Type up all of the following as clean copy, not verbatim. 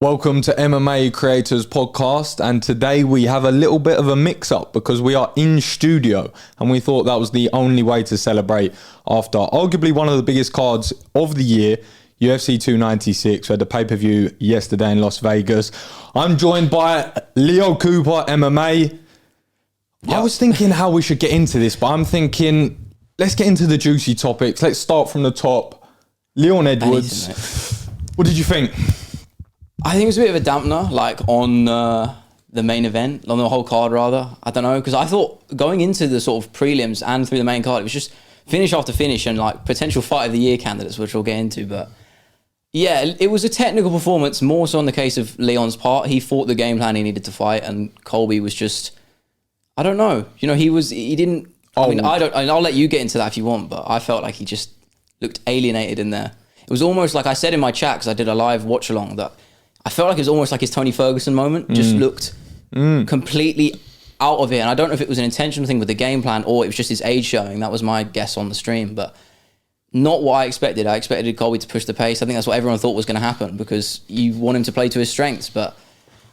Welcome to MMA Creators podcast, and today we have a little bit of a mix-up because we are in studio and we thought that was the only way to celebrate after arguably one of the biggest cards of the year, UFC296. We had the pay-per-view yesterday in Las Vegas. I'm joined by Leo Cooper, MMA. Yep. I was thinking how we should get into this, but I'm thinking let's get into the juicy topics. Let's start from the top. Leon Edwards, what did you think? I think it was a bit of a dampener, like on the main event, on the whole card rather. I don't know, because I thought going into the sort of prelims and through the main card, it was just finish after finish and like potential fight of the year candidates, which we'll get into. But yeah, it was a technical performance, more so in the case of Leon's part. He fought the game plan he needed to fight, and Colby was just, I don't know. You know, he didn't, I mean, I'll let you get into that if you want, but I felt like he just looked alienated in there. It was almost like I said in my chat, because I did a live watch along, that I felt like it was almost like his Tony Ferguson moment. Just looked completely out of it. And I don't know if it was an intentional thing with the game plan or it was just his age showing. That was my guess on the stream. But not what I expected. I expected Colby to push the pace. I think that's what everyone thought was going to happen because you want him to play to his strengths. But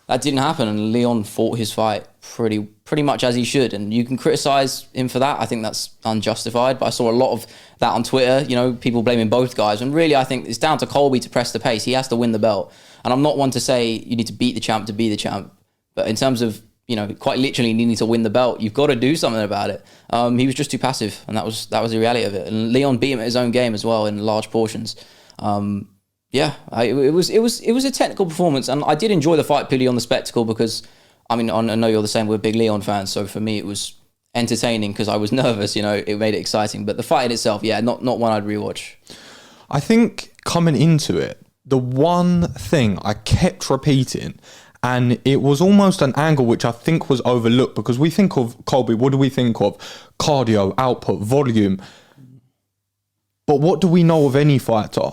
that didn't happen. And Leon fought his fight pretty much as he should. And you can criticize him for that. I think that's unjustified. But I saw a lot of that on Twitter. You know, people blaming both guys. And really, I think it's down to Colby to press the pace. He has to win the belt. And I'm not one to say you need to beat the champ to be the champ. But in terms of, you know, quite literally needing to win the belt, you've got to do something about it. He was just too passive, and that was the reality of it. And Leon beat him at his own game as well in large portions. It was a technical performance, and I did enjoy the fight purely on the spectacle because, I mean, I know you're the same, we're big Leon fans, so for me it was entertaining because I was nervous, you know, it made it exciting. But the fight in itself, yeah, not one I'd rewatch. I think coming into it, the one thing I kept repeating, and it was almost an angle which I think was overlooked because we think of Colby, what do we think of? Cardio, output, volume. But what do we know of any fighter?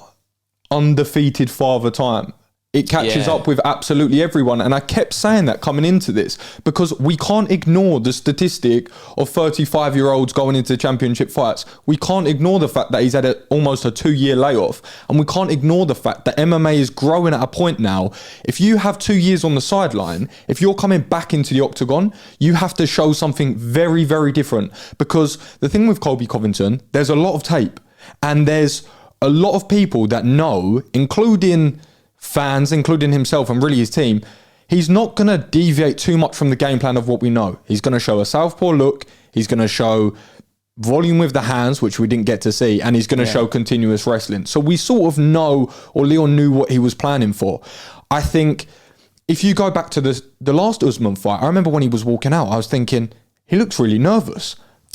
Undefeated Father Time. It catches up with absolutely everyone. And I kept saying that coming into this because we can't ignore the statistic of 35-year-olds going into championship fights. We can't ignore the fact that he's had almost a 2-year layoff. And we can't ignore the fact that MMA is growing at a point now. If you have 2 years on the sideline, if you're coming back into the octagon, you have to show something very, very different. Because the thing with Colby Covington, there's a lot of tape. And there's a lot of people that know, including fans, including himself and really his team, he's not going to deviate too much from the game plan of what we know. He's going to show a southpaw look, he's going to show volume with the hands, which we didn't get to see, and he's going to show continuous wrestling. So we sort of know, or Leon knew what he was planning for. I think if you go back to the last Usman fight, I remember when he was walking out, I was thinking, he looks really nervous.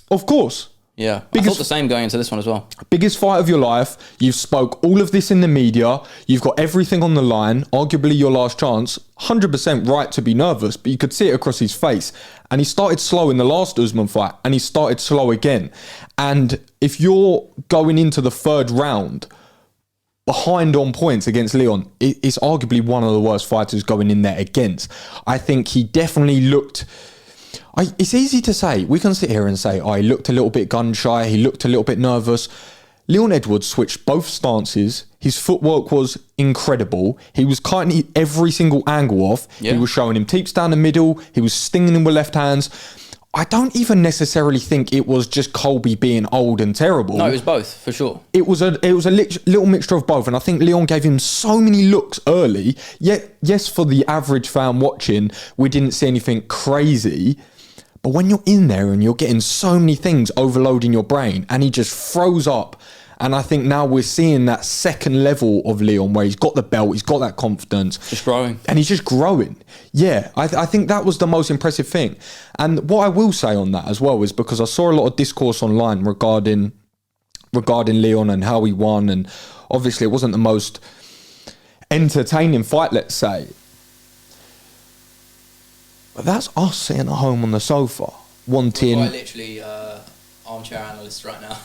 Of course. Yeah, I thought the same going into this one as well. Biggest fight of your life. You've spoke all of this in the media. You've got everything on the line. Arguably your last chance. 100% right to be nervous, but you could see it across his face. And he started slow in the last Usman fight, and he started slow again. And if you're going into the third round behind on points against Leon, it's arguably one of the worst fighters going in there against. I think he definitely looked... It's easy to say. We can sit here and say, he looked a little bit gun shy. He looked a little bit nervous. Leon Edwards switched both stances. His footwork was incredible. He was cutting every single angle off. Yeah. He was showing him teeps down the middle. He was stinging him with left hands. I don't even necessarily think it was just Colby being old and terrible. No, it was both, for sure. It was a little mixture of both. And I think Leon gave him so many looks early. Yet, yes, for the average fan watching, we didn't see anything crazy. But when you're in there and you're getting so many things overloading your brain and he just froze up. And I think now we're seeing that second level of Leon where he's got the belt, he's got that confidence. Just growing. And he's just growing. Yeah, I think that was the most impressive thing. And what I will say on that as well is because I saw a lot of discourse online regarding Leon and how he won. And obviously it wasn't the most entertaining fight, let's say. But that's us sitting at home on the sofa wanting... We're quite literally armchair analysts right now.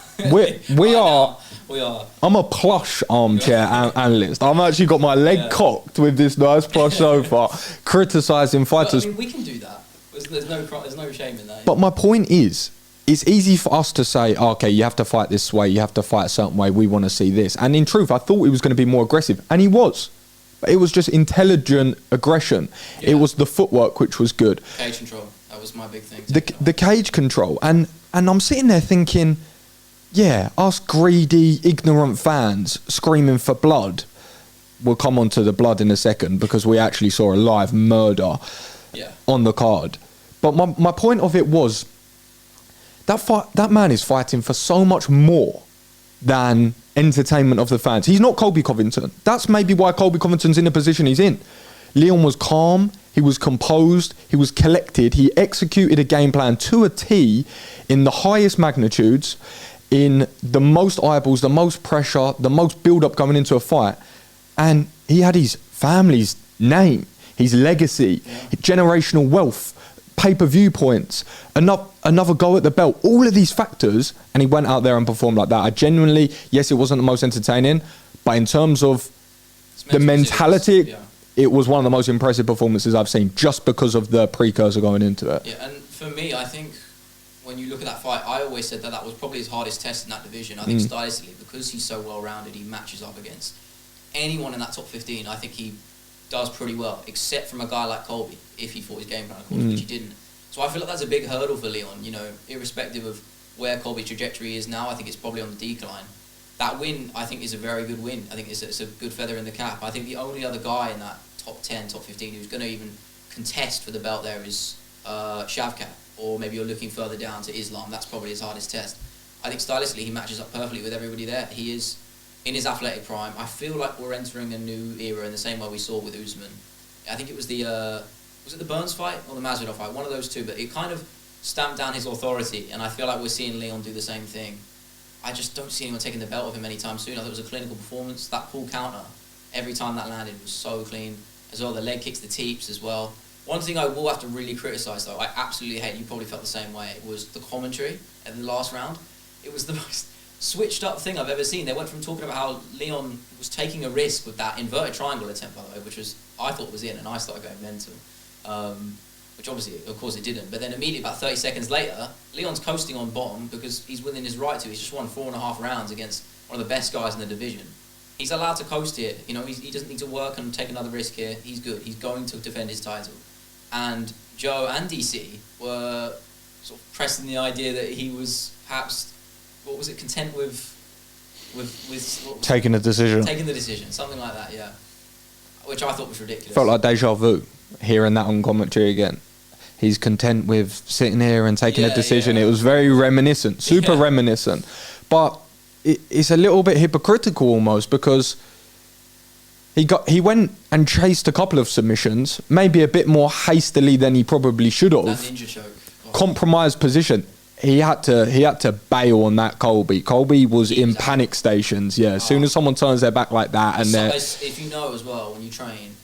We are. Are. I'm a plush armchair analyst. I've actually got my leg cocked with this nice plush sofa, criticising fighters. Well, I mean, we can do that. There's no shame in that. But my point is, it's easy for us to say, okay, you have to fight this way, you have to fight a certain way, we want to see this. And in truth, I thought he was going to be more aggressive, and he was. It was just intelligent aggression. Yeah. It was the footwork which was good. Cage control. That was my big thing. The cage control. And I'm sitting there thinking, yeah, us greedy, ignorant fans screaming for blood. We'll come on to the blood in a second because we actually saw a live murder on the card. But my point of it was that man is fighting for so much more than entertainment of the fans. He's not Colby Covington. That's maybe why Colby Covington's in the position he's in. Leon was calm, he was composed, he was collected, he executed a game plan to a T in the highest magnitudes, in the most eyeballs, the most pressure, the most build-up going into a fight. And he had his family's name, his legacy, generational wealth, pay-per-view points, another go at the belt, all of these factors, and he went out there and performed like that. I genuinely, yes, it wasn't the most entertaining, but in terms of the mentality, it was one of the most impressive performances I've seen, just because of the precursor going into it. Yeah, and for me, I think when you look at that fight, I always said that was probably his hardest test in that division. I think stylistically, because he's so well-rounded, he matches up against anyone in that top 15. I think he does pretty well, except from a guy like Colby, if he fought his game plan, of course, which he didn't. So I feel like that's a big hurdle for Leon, irrespective of where Colby's trajectory is now. I think it's probably on the decline. That win, I think, is a very good win. I think it's a good feather in the cap. I think the only other guy in that top 10, top 15 who's going to even contest for the belt there is Shavkat, or maybe you're looking further down to Islam. That's probably his hardest test. I think stylistically he matches up perfectly with everybody there. He is in his athletic prime. I feel like we're entering a new era in the same way we saw with Usman. I think it was was it the Burns fight or the Masvidal fight? One of those two, but it kind of stamped down his authority, and I feel like we're seeing Leon do the same thing. I just don't see anyone taking the belt of him anytime soon. I thought it was a clinical performance. That pull counter, every time that landed, was so clean. As well, the leg kicks, the teeps as well. One thing I will have to really criticise, though, I absolutely hate, you probably felt the same way, was the commentary at the last round. It was the most switched up thing I've ever seen. They went from talking about how Leon was taking a risk with that inverted triangle attempt, by the way, which was, I thought was in, and I started going mental. Which obviously, of course, it didn't. But then immediately, about 30 seconds later, Leon's coasting on bottom because he's within his right to. He's just won 4.5 rounds against one of the best guys in the division. He's allowed to coast here. He doesn't need to work and take another risk here. He's good. He's going to defend his title. And Joe and DC were sort of pressing the idea that he was perhaps, content with taking a decision. Taking the decision, something like that, yeah. Which I thought was ridiculous. Felt like deja vu, hearing that on commentary again. He's content with sitting here and taking a decision. It was very reminiscent, super reminiscent. But it's a little bit hypocritical almost, because he went and chased a couple of submissions, maybe a bit more hastily than he probably should have. That ninja choke. Compromised position. He had to bail on that Colby. Colby was in panic stations. Yeah, as soon as someone turns their back like that, and if you know as well, when you train,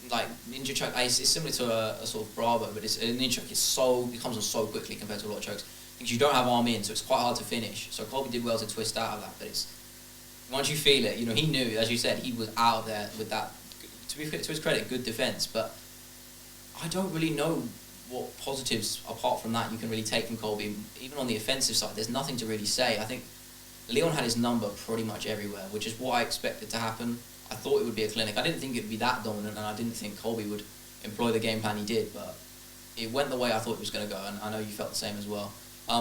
like ninja choke, it's similar to a sort of Bravo, but it's a ninja choke. It comes on so quickly compared to a lot of chokes. Because you don't have arm in, so it's quite hard to finish. So Colby did well to twist out of that, but it's once you feel it, he knew, as you said, he was out there with that. To his credit, good defense, but I don't really know what positives apart from that you can really take from Colby. Even on the offensive side, there's nothing to really say. I think Leon had his number pretty much everywhere, which is what I expected to happen. I thought it would be a clinic. I didn't think it would be that dominant, and I didn't think Colby would employ the game plan he did, but it went the way I thought it was going to go, and I know you felt the same as well.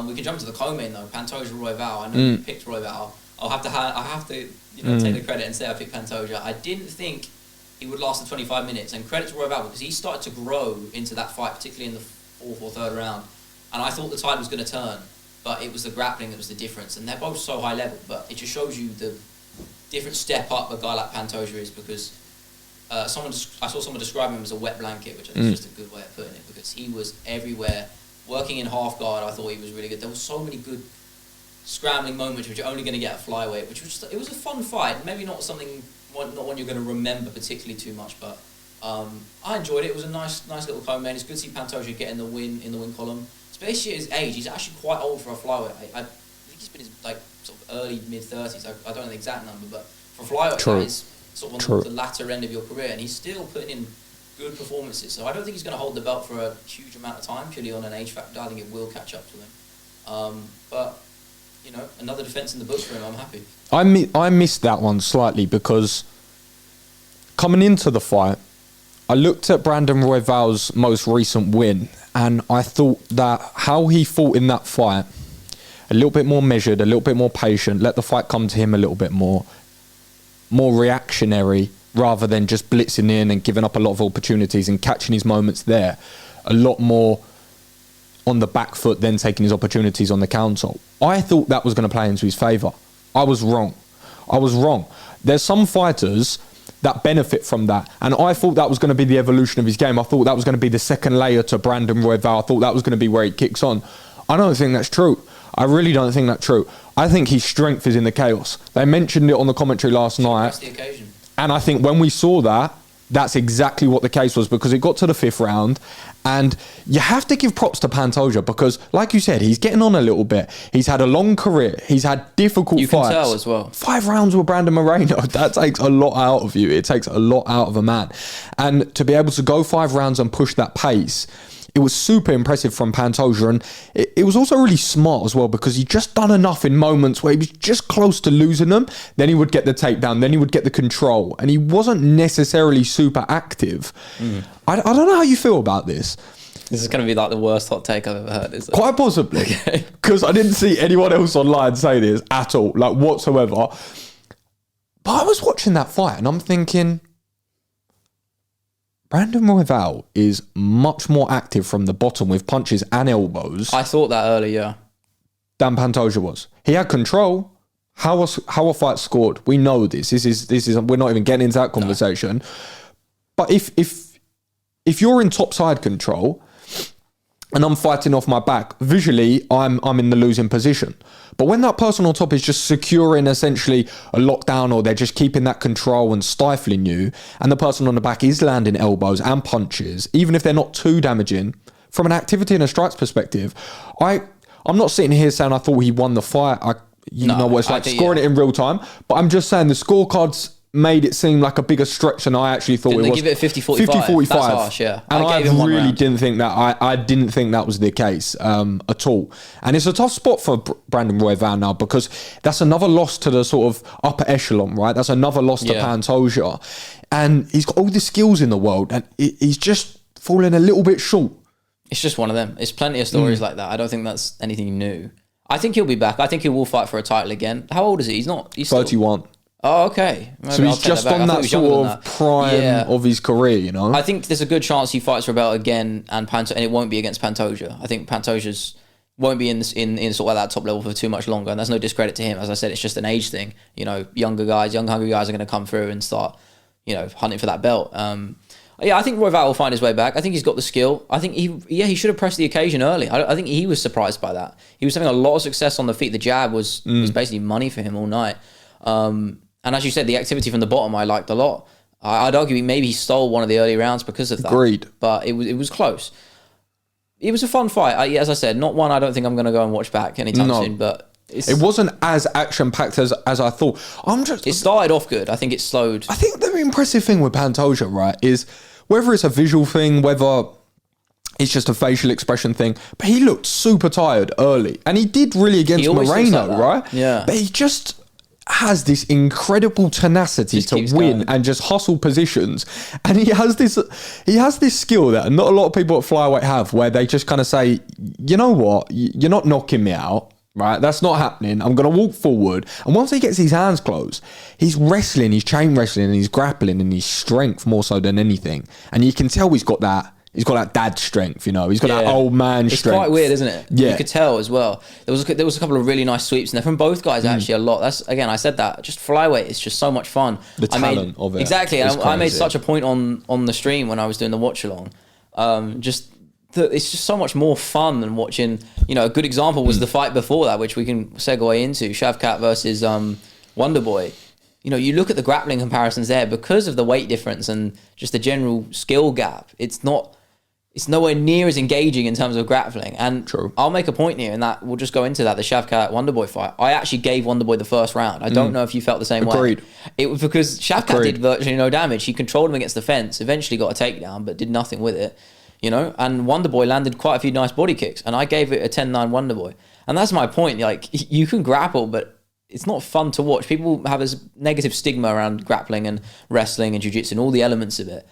We can jump to the co-main though, Pantoja Royval. I know you picked Royval. I have to take the credit and say I picked Pantoja. I didn't think he would last the 25 minutes, and credit to Royval because he started to grow into that fight, particularly in the fourth or third round. And I thought the tide was going to turn, but it was the grappling that was the difference. And they're both so high level, but it just shows you the different step up a guy like Pantoja is, because I saw someone describe him as a wet blanket, which I think is just a good way of putting it, because he was everywhere. Working in half guard, I thought he was really good. There were so many good scrambling moments which you're only going to get at flyweight, which was it was a fun fight. Maybe not one you're going to remember particularly too much, but I enjoyed it. It was a nice little co-main. It's good to see Pantoja getting the win in the win column, especially at his age. He's actually quite old for a flyweight. I think he's been in his sort of early mid-30s. I don't know the exact number, but for a flyweight, that is sort of on the latter end of your career, and he's still putting in good performances. So I don't think he's going to hold the belt for a huge amount of time purely on an age factor. I think it will catch up to him. But another defense in the books for him. I'm happy. I missed that one slightly because coming into the fight, I looked at Brandon Royval's most recent win, and I thought that how he fought in that fight, a little bit more measured, a little bit more patient, let the fight come to him a little bit more reactionary, rather than just blitzing in and giving up a lot of opportunities and catching his moments there. A lot more on the back foot, then taking his opportunities on the counter. I thought that was going to play into his favour. I was wrong. There's some fighters that benefit from that, and I thought that was going to be the evolution of his game. I thought that was going to be the second layer to Brandon Royval. I thought that was going to be where he kicks on. I don't think that's true. I really don't think that's true. I think his strength is in the chaos. They mentioned it on the commentary last night. That's the occasion. And I think when we saw that, that's exactly what the case was, because it got to the 5th round, and you have to give props to Pantoja because, like you said, he's getting on a little bit. He's had a long career. He's had difficult fights. You can tell as well. 5 rounds with Brandon Moreno, that takes a lot out of you. It takes a lot out of a man. And to be able to go 5 rounds and push that pace, it was super impressive from Pantoja, and it was also really smart as well, because he just done enough in moments where he was just close to losing them. Then he would get the takedown, then he would get the control, and he wasn't necessarily super active. I don't know how you feel about this. This is going to be like the worst hot take I've ever heard, is it? Quite possibly, because I didn't see anyone else online say this at all, like whatsoever. But I was watching that fight and I'm thinking, Brandon Royval is much more active from the bottom with punches and elbows. I thought that earlier, than Pantoja was. He had control. How a fight scored, we know this. This is. We're not even getting into that conversation. No. But if you're in top side control, and I'm fighting off my back, visually I'm in the losing position. But when that person on top is just securing essentially a lockdown, or they're just keeping that control and stifling you, and the person on the back is landing elbows and punches, even if they're not too damaging, from an activity and a strikes perspective, I'm not sitting here saying I thought he won the fight. You know what it's like, scoring it in real time. But I'm just saying the scorecards made it seem like a bigger stretch than I actually thought it was. Didn't they give it 50-45? 50-45. That's harsh, yeah. And I really didn't think that. I didn't think that was the case at all. And it's a tough spot for Brandon Royval now, because that's another loss to the sort of upper echelon, right? That's another loss to Pantoja. And he's got all the skills in the world, and he's just falling a little bit short. It's just one of them. It's plenty of stories like that. I don't think that's anything new. I think he'll be back. I think he will fight for a title again. How old is he? He's 31. Oh, okay. Maybe so he's just on that sort of prime of his career, you know? I think there's a good chance he fights for a belt again, and it won't be against Pantoja. I think Pantoja's won't be in sort of that top level for too much longer, and that's no discredit to him. As I said, it's just an age thing. You know, young hungry guys are going to come through and start, hunting for that belt. I think Royval will find his way back. I think he's got the skill. I think he should have pressed the occasion early. I think he was surprised by that. He was having a lot of success on the feet. The jab was basically money for him all night. And as you said, the activity from the bottom I liked a lot. I'd argue maybe he stole one of the early rounds because of that. Agreed. But it was close. It was a fun fight. As I said, not one I don't think I'm going to go and watch back anytime soon. But it wasn't as action-packed as I thought. It started off good. I think it slowed. I think the impressive thing with Pantoja, right, is whether it's a visual thing, whether it's just a facial expression thing, but he looked super tired early. And he did really against Moreno, like right? Yeah. But he just has this incredible tenacity to win and just hustle positions, and he has this skill that not a lot of people at flyweight have, where they just kind of say, you know what, you're not knocking me out, right? That's not happening. I'm going to walk forward, and once he gets his hands closed, he's wrestling, he's chain wrestling, and he's grappling, and his strength more so than anything, and you can tell he's got that dad strength, He's got that old man strength. It's quite weird, isn't it? Yeah. You could tell as well. There was a couple of really nice sweeps in there from both guys, actually, a lot. That's, again, I said that. Just flyweight is just so much fun. The talent of it. Exactly. And I made such a point on the stream when I was doing the watch-along. It's just so much more fun than watching, a good example was the fight before that, which we can segue into, Shavkat versus Wonderboy. You look at the grappling comparisons there, because of the weight difference and just the general skill gap, it's nowhere near as engaging in terms of grappling. And True. I'll make a point here, and that we'll just go into that, the Shavkat Wonderboy fight. I actually gave Wonderboy the first round. I don't know if you felt the same Agreed. way. It was because Shavkat did virtually no damage. He controlled him against the fence, eventually got a takedown, but did nothing with it. And Wonderboy landed quite a few nice body kicks, and I gave it a 10-9 Wonderboy. And that's my point. Like, you can grapple, but it's not fun to watch. People have this negative stigma around grappling and wrestling and jiu-jitsu and all the elements of it.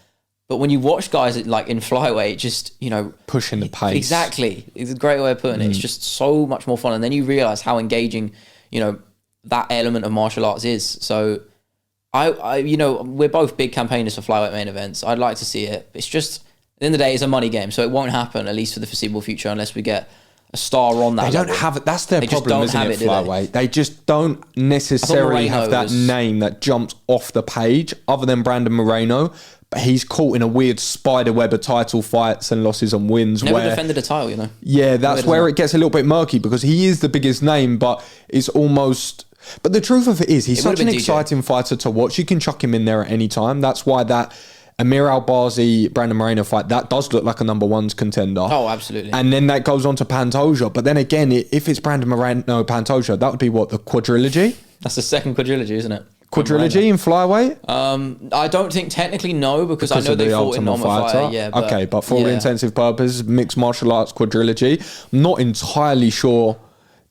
But when you watch guys like in flyweight, just, you know, pushing the pace. Exactly. It's a great way of putting it. It's just so much more fun. And then you realize how engaging, you know, that element of martial arts is. So I you know, we're both big campaigners for flyweight main events. I'd like to see it. It's just, at the end of the day, it's a money game. So it won't happen, at least for the foreseeable future, unless we get a star on that. They don't have it. That's their problem, isn't it, flyweight? They just don't necessarily have that name that jumps off the page, other than Brandon Moreno. But he's caught in a weird spider web of title fights and losses and wins. Never defended a title, you know. Yeah, that's where it gets a little bit murky, because he is the biggest name, but it's almost... But the truth of it is, he's such an exciting fighter to watch. You can chuck him in there at any time. That's why that Amir Albazi, Brandon Moreno fight, that does look like a number one's contender. Oh, absolutely. And then that goes on to Pantoja. But then again, if it's Brandon Moreno, Pantoja, that would be what, the quadrilogy? That's the second quadrilogy, isn't it? Quadrilogy in flyweight? I don't think technically no, because I know they fought in Ultimate Fighter. Yeah, but, okay, but for all intensive purposes, mixed martial arts quadrilogy. I'm not entirely sure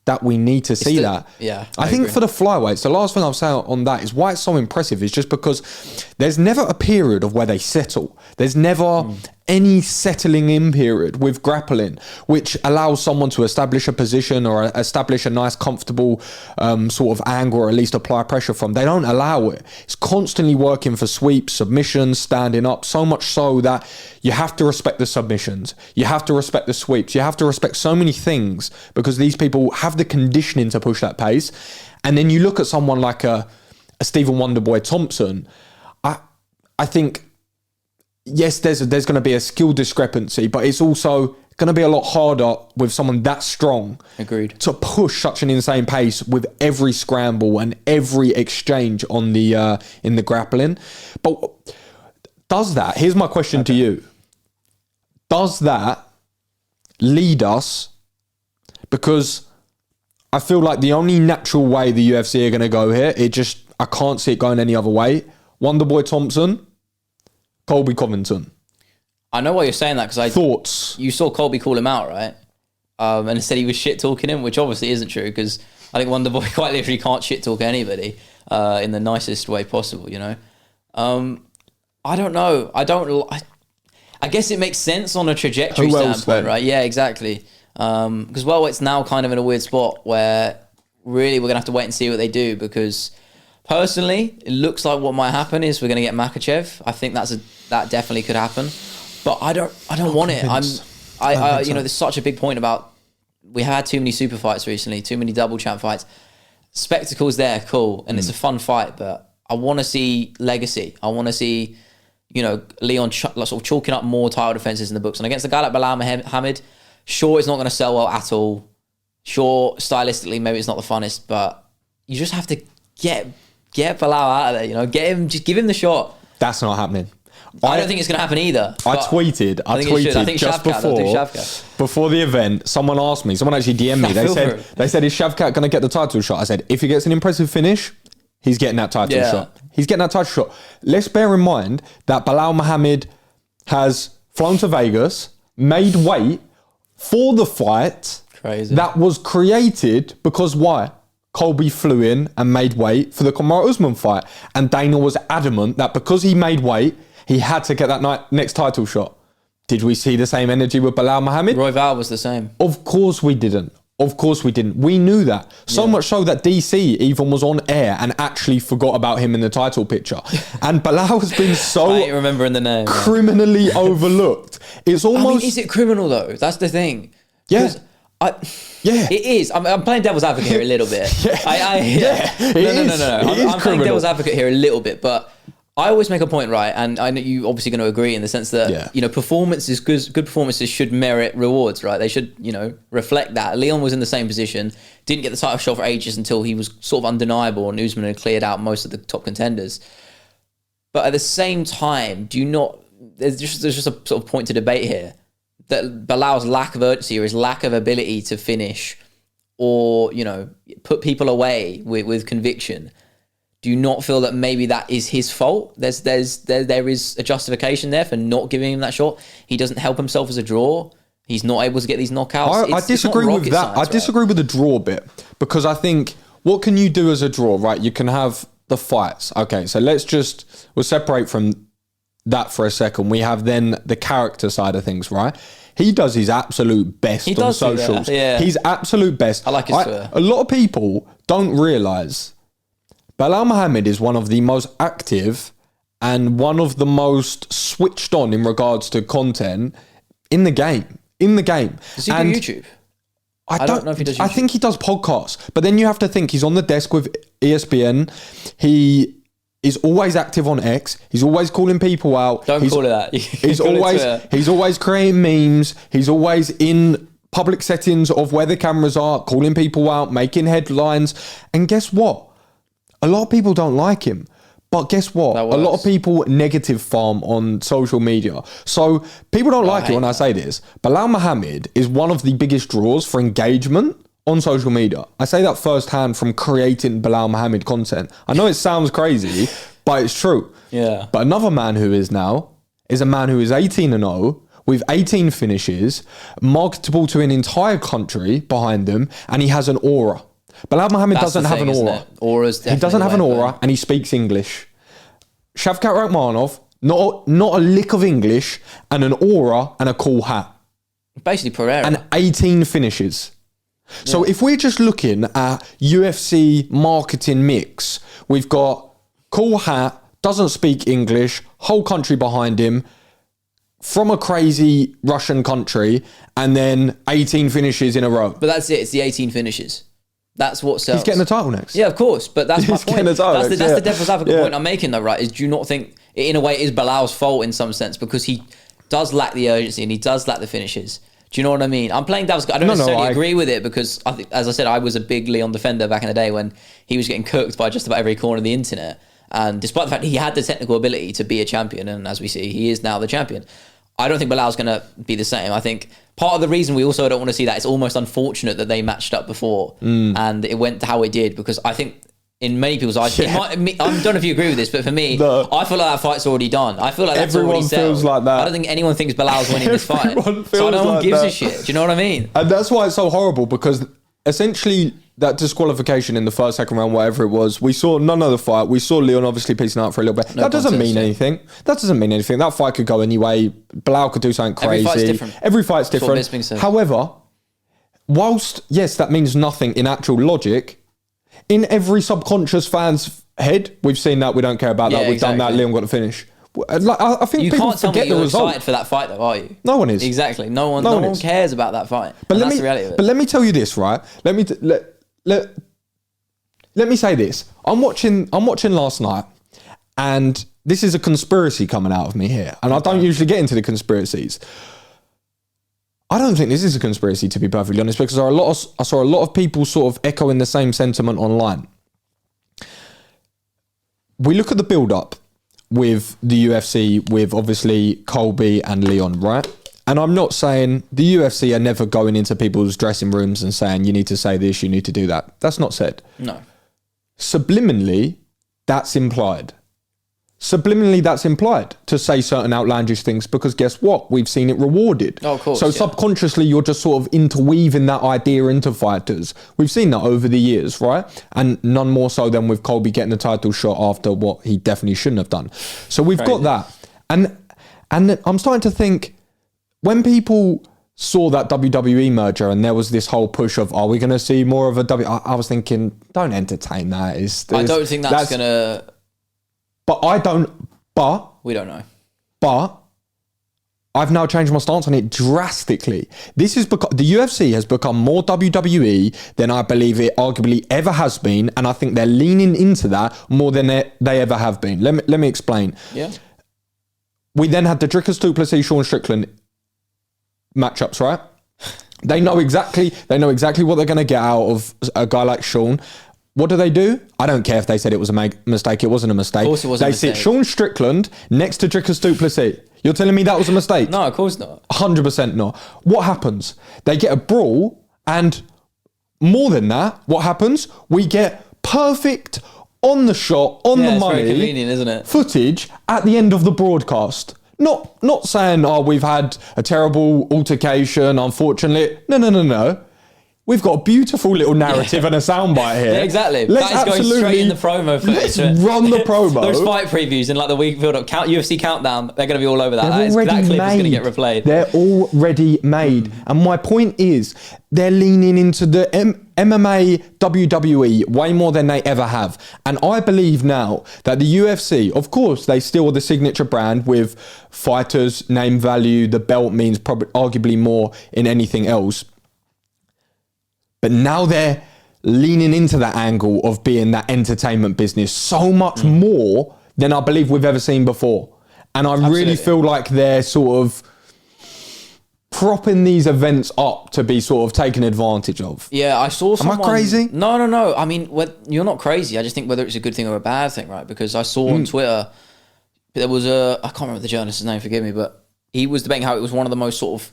that we need to see that. Yeah, I think for the flyweights, the last thing I'll say on that is why it's so impressive is just because there's never a period of where they settle. There's never any settling in period with grappling, which allows someone to establish a position or establish a nice, comfortable sort of angle, or at least apply pressure from. They don't allow it. It's constantly working for sweeps, submissions, standing up, so much so that you have to respect the submissions. You have to respect the sweeps. You have to respect so many things, because these people have the conditioning to push that pace. And then you look at someone like a Stephen Wonderboy Thompson. I think, yes, there's going to be a skill discrepancy, but it's also going to be a lot harder with someone that strong. Agreed. To push such an insane pace with every scramble and every exchange on the in the grappling. But does that, here's my question to you. Does that lead us, because I feel like the only natural way the UFC are going to go here, I can't see it going any other way. Wonderboy Thompson, Colby Covington. I know why you're saying that, because thoughts. You saw Colby call him out, right? And said he was shit talking him, which obviously isn't true, because I think Wonderboy quite literally can't shit talk anybody in the nicest way possible. You know, I don't know. I guess it makes sense on a trajectory standpoint, right? Yeah, exactly. Because it's now kind of in a weird spot where really we're gonna have to wait and see what they do, because personally, it looks like what might happen is we're going to get Makhachev. I think that definitely could happen, but I don't want it. You know, there's such a big point about, we had too many super fights recently, too many double champ fights. Spectacle's there, cool, and it's a fun fight, but I want to see legacy. I want to see, you know, Leon sort of chalking up more title defenses in the books. And against a guy like Bilal Muhammad, sure, it's not going to sell well at all. Sure, stylistically, maybe it's not the funnest, but you just have to get Bilal out of there, you know, just give him the shot. That's not happening. I don't think it's going to happen either. I tweeted just before the event. Someone asked me, someone actually DM'd me. They said, is Shavkat going to get the title shot? I said, if he gets an impressive finish, he's getting that title shot. He's getting that title shot. Let's bear in mind that Bilal Muhammad has flown to Vegas, made weight for the fight. Crazy. That was created because why? Colby flew in and made weight for the Kamaru Usman fight. And Dana was adamant that because he made weight, he had to get that next title shot. Did we see the same energy with Bilal Muhammad? Roy Val was the same. Of course we didn't. We knew that. So much so that DC even was on air and actually forgot about him in the title picture. And Bilal has been so I ain't remembering the name, criminally overlooked. It's almost... I mean, is it criminal though? That's the thing. Yeah. It is. I'm playing devil's advocate here a little bit. No. I'm playing devil's advocate here a little bit, but I always make a point, right? And I know you obviously going to agree in the sense that, you know, performances, good performances should merit rewards, right? They should, you know, reflect that. Leon was in the same position, didn't get the title shot for ages until he was sort of undeniable and Usman had cleared out most of the top contenders. But at the same time, there's just a sort of point to debate here, that Bilal's lack of urgency or his lack of ability to finish or, you know, put people away with conviction. Do you not feel that maybe that is his fault? There is a justification there for not giving him that shot. He doesn't help himself as a draw. He's not able to get these knockouts. I disagree with that. I disagree with the draw bit, because I think what can you do as a draw, right? You can have the fights. Okay, so we'll separate from that for a second. We have then the character side of things, right? He does his absolute best on socials. Yeah. He's absolute best. I like his Twitter. A lot of people don't realise Belal Muhammad is one of the most active and one of the most switched on in regards to content in the game. Does he do YouTube? I don't know if he does YouTube. I think he does podcasts. But then you have to think he's on the desk with ESPN. He is always active on X. He's always calling people out. Don't call it that. He's always creating memes. He's always in public settings of where the cameras are, calling people out, making headlines. And guess what? A lot of people don't like him. But guess what? A lot of people negative farm on social media. So people don't like it when I say this. Belal Muhammad is one of the biggest draws for engagement on social media. I say that firsthand from creating Belal Muhammad content. I know it sounds crazy, but it's true. Yeah. But another man who is now is a man who is 18-0 with 18 finishes, marketable to an entire country behind him, and he has an aura. Belal Muhammad doesn't have an aura. He doesn't have an aura, and he speaks English. Shavkat Rakhmonov, not a lick of English, and an aura and a cool hat. Basically Pereira. And 18 finishes. So if we're just looking at UFC marketing mix, we've got cool hat, doesn't speak English, whole country behind him, from a crazy Russian country, and then 18 finishes in a row. But that's it. It's the 18 finishes. That's what sells. He's getting the title next. Yeah, of course. But that's my point. That's the devil's advocate point I'm making, though, right? Is do you not think, in a way, it is Belal's fault in some sense? Because he does lack the urgency and he does lack the finishes. Do you know what I mean? I'm playing devil's. I don't necessarily agree with it because, I think, as I said, I was a big Leon defender back in the day when he was getting cooked by just about every corner of the internet. And despite the fact that he had the technical ability to be a champion, and as we see, he is now the champion, I don't think Belal's going to be the same. I think part of the reason we also don't want to see that, it's almost unfortunate that they matched up before and it went how it did, because I think in many people's eyes, I don't know if you agree with this, but for me, I feel like that fight's already done. I feel like that's already settled. Everyone feels like that. I don't think anyone thinks Belal's winning this fight. So no one gives a shit. Do you know what I mean? And that's why it's so horrible, because essentially that disqualification in the first, second round, whatever it was, we saw none of the fight. We saw Leon obviously piecing out for a little bit. That doesn't mean anything. That fight could go anyway. Belal could do something crazy. Every fight's different. However, whilst, yes, that means nothing in actual logic, in every subconscious fan's head, we've seen that, we don't care about that, we've done that, Leon got to finish. Like, I think you people can't tell me forget the you're result. excited for that fight, though, are you? No one is. Exactly. No one cares about that fight. But that's the reality of it. But let me tell you this, right? Let me say this. I'm watching last night, and this is a conspiracy coming out of me here, and I don't usually get into the conspiracies. I don't think this is a conspiracy, to be perfectly honest, because I saw a lot of people sort of echoing the same sentiment online. We look at the build-up with the UFC, with obviously Colby and Leon, right? And I'm not saying the UFC are never going into people's dressing rooms and saying, you need to say this, you need to do that. That's not said. No. Subliminally, that's implied. To say certain outlandish things, because guess what? We've seen it rewarded. Oh, of course. So subconsciously, you're just sort of interweaving that idea into fighters. We've seen that over the years, right? And none more so than with Colby getting the title shot after what he definitely shouldn't have done. So we've got that. And I'm starting to think, when people saw that WWE merger and there was this whole push of, are we going to see more of a I was thinking, don't entertain that. I don't think that's going to... We don't know. But I've now changed my stance on it drastically. This is because the UFC has become more WWE than I believe it arguably ever has been, and I think they're leaning into that more than they ever have been. Let me explain. Yeah. We then had the Dricus du Plessis, Sean Strickland matchups, right? They know exactly what they're going to get out of a guy like Sean. What do? I don't care if they said it was a mistake. It wasn't a mistake. Of course it wasn't a mistake. They sit Sean Strickland next to Dricus du Plessis. You're telling me that was a mistake? No, of course not. 100% not. What happens? They get a brawl, and more than that, what happens? We get perfect, on the shot, on the money, very convenient, isn't it? Footage at the end of the broadcast. Not saying, we've had a terrible altercation, unfortunately. No. we've got a beautiful little narrative and a soundbite here. Yeah, exactly. Let's that is going straight in the promo footage. Let's run the promo. Those fight previews in like the week build up, UFC Countdown, they're going to be all over that. That clip is going to get replayed. They're already made. And my point is, they're leaning into the MMA, WWE way more than they ever have. And I believe now that the UFC, of course, they still are the signature brand with fighters, name value, the belt means probably arguably more in anything else. But now they're leaning into that angle of being that entertainment business so much more than I believe we've ever seen before. And I really feel like they're sort of propping these events up to be sort of taken advantage of. Yeah, I saw someone... Am I crazy? No. I mean, you're not crazy. I just think whether it's a good thing or a bad thing, right? Because I saw on Twitter, there was I can't remember the journalist's name, forgive me, but he was debating how it was one of the most sort of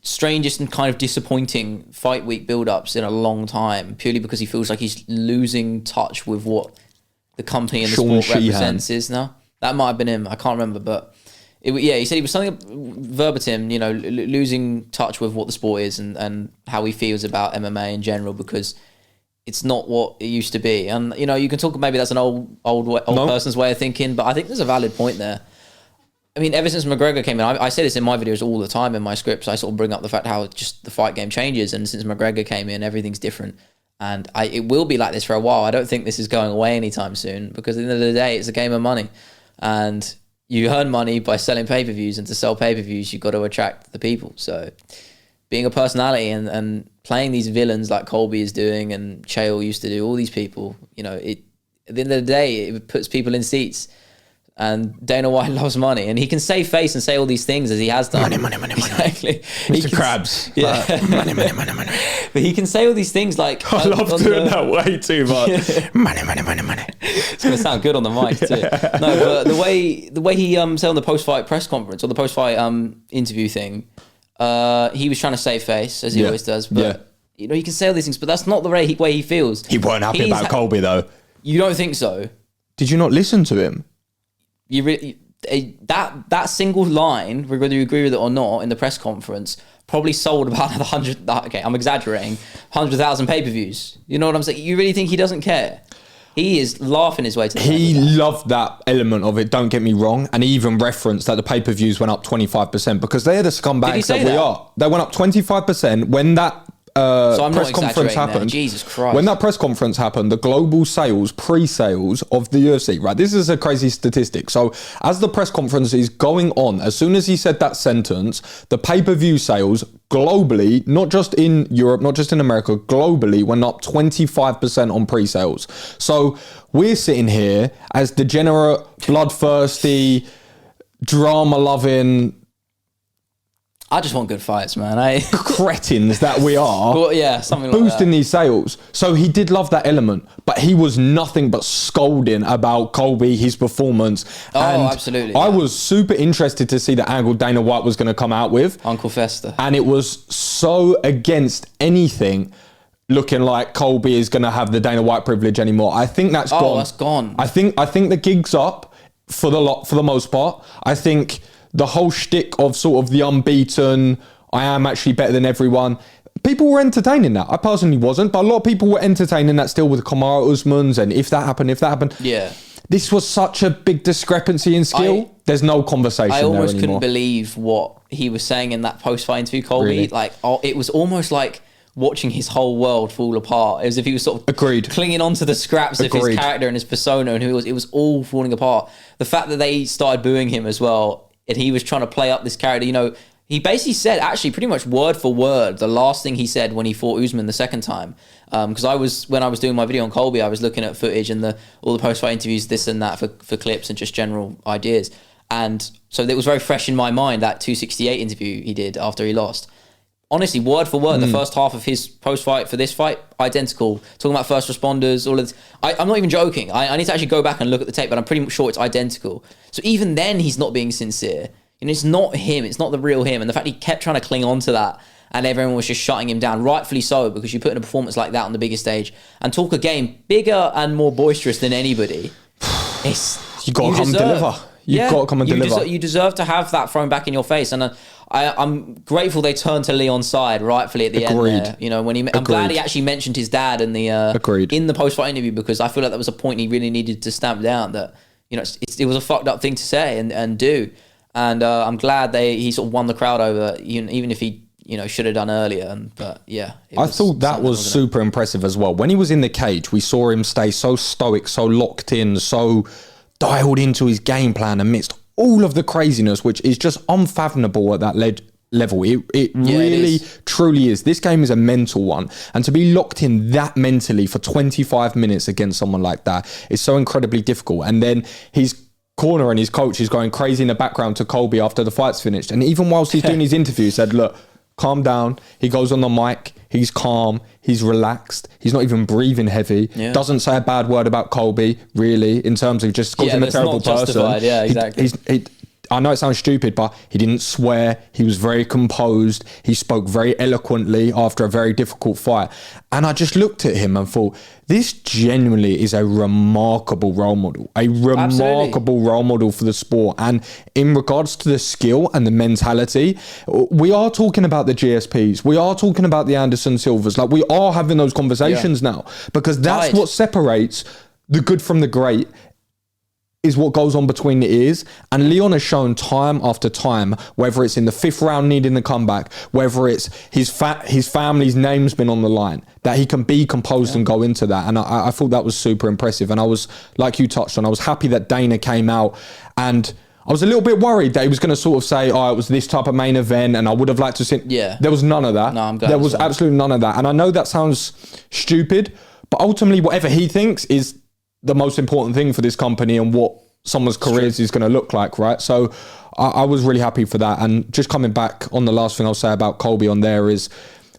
strangest and kind of disappointing fight week build-ups in a long time, purely because he feels like he's losing touch with what the company and the sport represents is now. That might have been him. I can't remember, but he said he was something verbatim, losing touch with what the sport is and how he feels about MMA in general, because it's not what it used to be. And you can talk, maybe that's an old person's way of thinking, but I think there's a valid point there. I mean, ever since McGregor came in, I say this in my videos all the time in my scripts. I sort of bring up the fact how just the fight game changes, and since McGregor came in, everything's different. And it will be like this for a while. I don't think this is going away anytime soon, because at the end of the day, it's a game of money. And you earn money by selling pay-per-views, and to sell pay-per-views, you've got to attract the people. So being a personality and playing these villains like Colby is doing and Chael used to do, all these people, at the end of the day, it puts people in seats. And Dana White loves money, and he can save face and say all these things as he has done. Money. Exactly. Mr. Krabs. Yeah. Money. But he can say all these things like... I love doing that way too much. Yeah. Money. It's going to sound good on the mic too. No, but the way he said on the post-fight press conference, or the post-fight interview thing, he was trying to save face, as he always does. But, he can say all these things, but that's not the way he feels. He weren't happy about Colby, though. You don't think so? Did you not listen to him? You really, that single line, whether you agree with it or not, in the press conference, probably sold about 100. Okay, I'm exaggerating. 100,000 pay-per-views. You know what I'm saying? You really think he doesn't care? He is laughing his way to the He loved that element of it, don't get me wrong. And he even referenced that the pay-per-views went up 25%, because they're the scumbags that we are. They went up 25% when that press conference happened. There. Jesus Christ. When that press conference happened, the global sales, pre-sales of the UFC, right? This is a crazy statistic. So as the press conference is going on, as soon as he said that sentence, the pay-per-view sales globally, not just in Europe, not just in America, globally went up 25% on pre-sales. So we're sitting here as degenerate, bloodthirsty, drama-loving, I just want good fights, man. Cretins that we are. Well, yeah, something like that. Boosting these sales. So he did love that element, but he was nothing but scolding about Colby, his performance. Oh, and absolutely. I was super interested to see the angle Dana White was going to come out with. Uncle Fester. And it was so against anything looking like Colby is going to have the Dana White privilege anymore. I think that's gone. Oh, that's gone. I think the gig's up for the most part. I think the whole shtick of sort of the unbeaten, I am actually better than everyone, people were entertaining that. I personally wasn't, but a lot of people were entertaining that still with Kamaru Usman's and if that happened. Yeah. This was such a big discrepancy in skill. There's no conversation there anymore. I almost couldn't believe what he was saying in that post-fight interview, Colby. Really? It was almost like watching his whole world fall apart. As if he was sort of clinging onto the scraps of his character and his persona, and it was all falling apart. The fact that they started booing him as well, and he was trying to play up this character, he basically said, actually pretty much word for word, the last thing he said when he fought Usman the second time. Because when I was doing my video on Colby, I was looking at footage and all the post-fight interviews, this and that for clips and just general ideas. And so it was very fresh in my mind, that 268 interview he did after he lost. Honestly, word for word, the first half of his post-fight for this fight, identical. Talking about first responders, all of this. I'm not even joking. I need to actually go back and look at the tape, but I'm pretty sure it's identical. So even then, he's not being sincere. It's not him. It's not the real him. And the fact he kept trying to cling on to that, and everyone was just shutting him down, rightfully so, because you put in a performance like that on the biggest stage and talk a game bigger and more boisterous than anybody. You got to come deliver. You've got to come and deliver. You deserve to have that thrown back in your face. And I'm grateful they turned to Leon's side rightfully at the end there. You know, I'm glad he actually mentioned his dad in the in the post-fight interview, because I feel like that was a point he really needed to stamp down, that, you know, it was a fucked up thing to say and do. And I'm glad he sort of won the crowd over, even if he, you know, should have done earlier. But yeah, I thought that was super impressive as well. When he was in the cage, we saw him stay so stoic, so locked in, so dialed into his game plan amidst all of the craziness, which is just unfathomable at that level. It really, truly is. This game is a mental one. And to be locked in that mentally for 25 minutes against someone like that is so incredibly difficult. And then his corner and his coach is going crazy in the background to Colby after the fight's finished. And even whilst he's doing his interview, he said, look, calm down. He goes on the mic. He's calm. He's relaxed. He's not even breathing heavy. Yeah. Doesn't say a bad word about Colby, really, in terms of just calls him a terrible person. Yeah, exactly. I know it sounds stupid, but he didn't swear. He was very composed. He spoke very eloquently after a very difficult fight. And I just looked at him and thought, this genuinely is a remarkable role model. A remarkable role model for the sport. And in regards to the skill and the mentality, we are talking about the GSPs. We are talking about the Anderson Silvers. Like, we are having those conversations now, because that's what separates the good from the great, is what goes on between the ears. And Leon has shown time after time, whether it's in the 5th round needing the comeback, whether it's his family's name's been on the line, that he can be composed and go into that. And I thought that was super impressive. And I was, like you touched on, I was happy that Dana came out, and I was a little bit worried that he was going to sort of say, oh, it was this type of main event, and I would have liked to see. Yeah. There was none of that. No, I'm glad. There was absolutely none of that. And I know that sounds stupid, but ultimately whatever he thinks is the most important thing for this company and what someone's careers is going to look like, right? So I was really happy for that. And just coming back on the last thing I'll say about Colby on there is,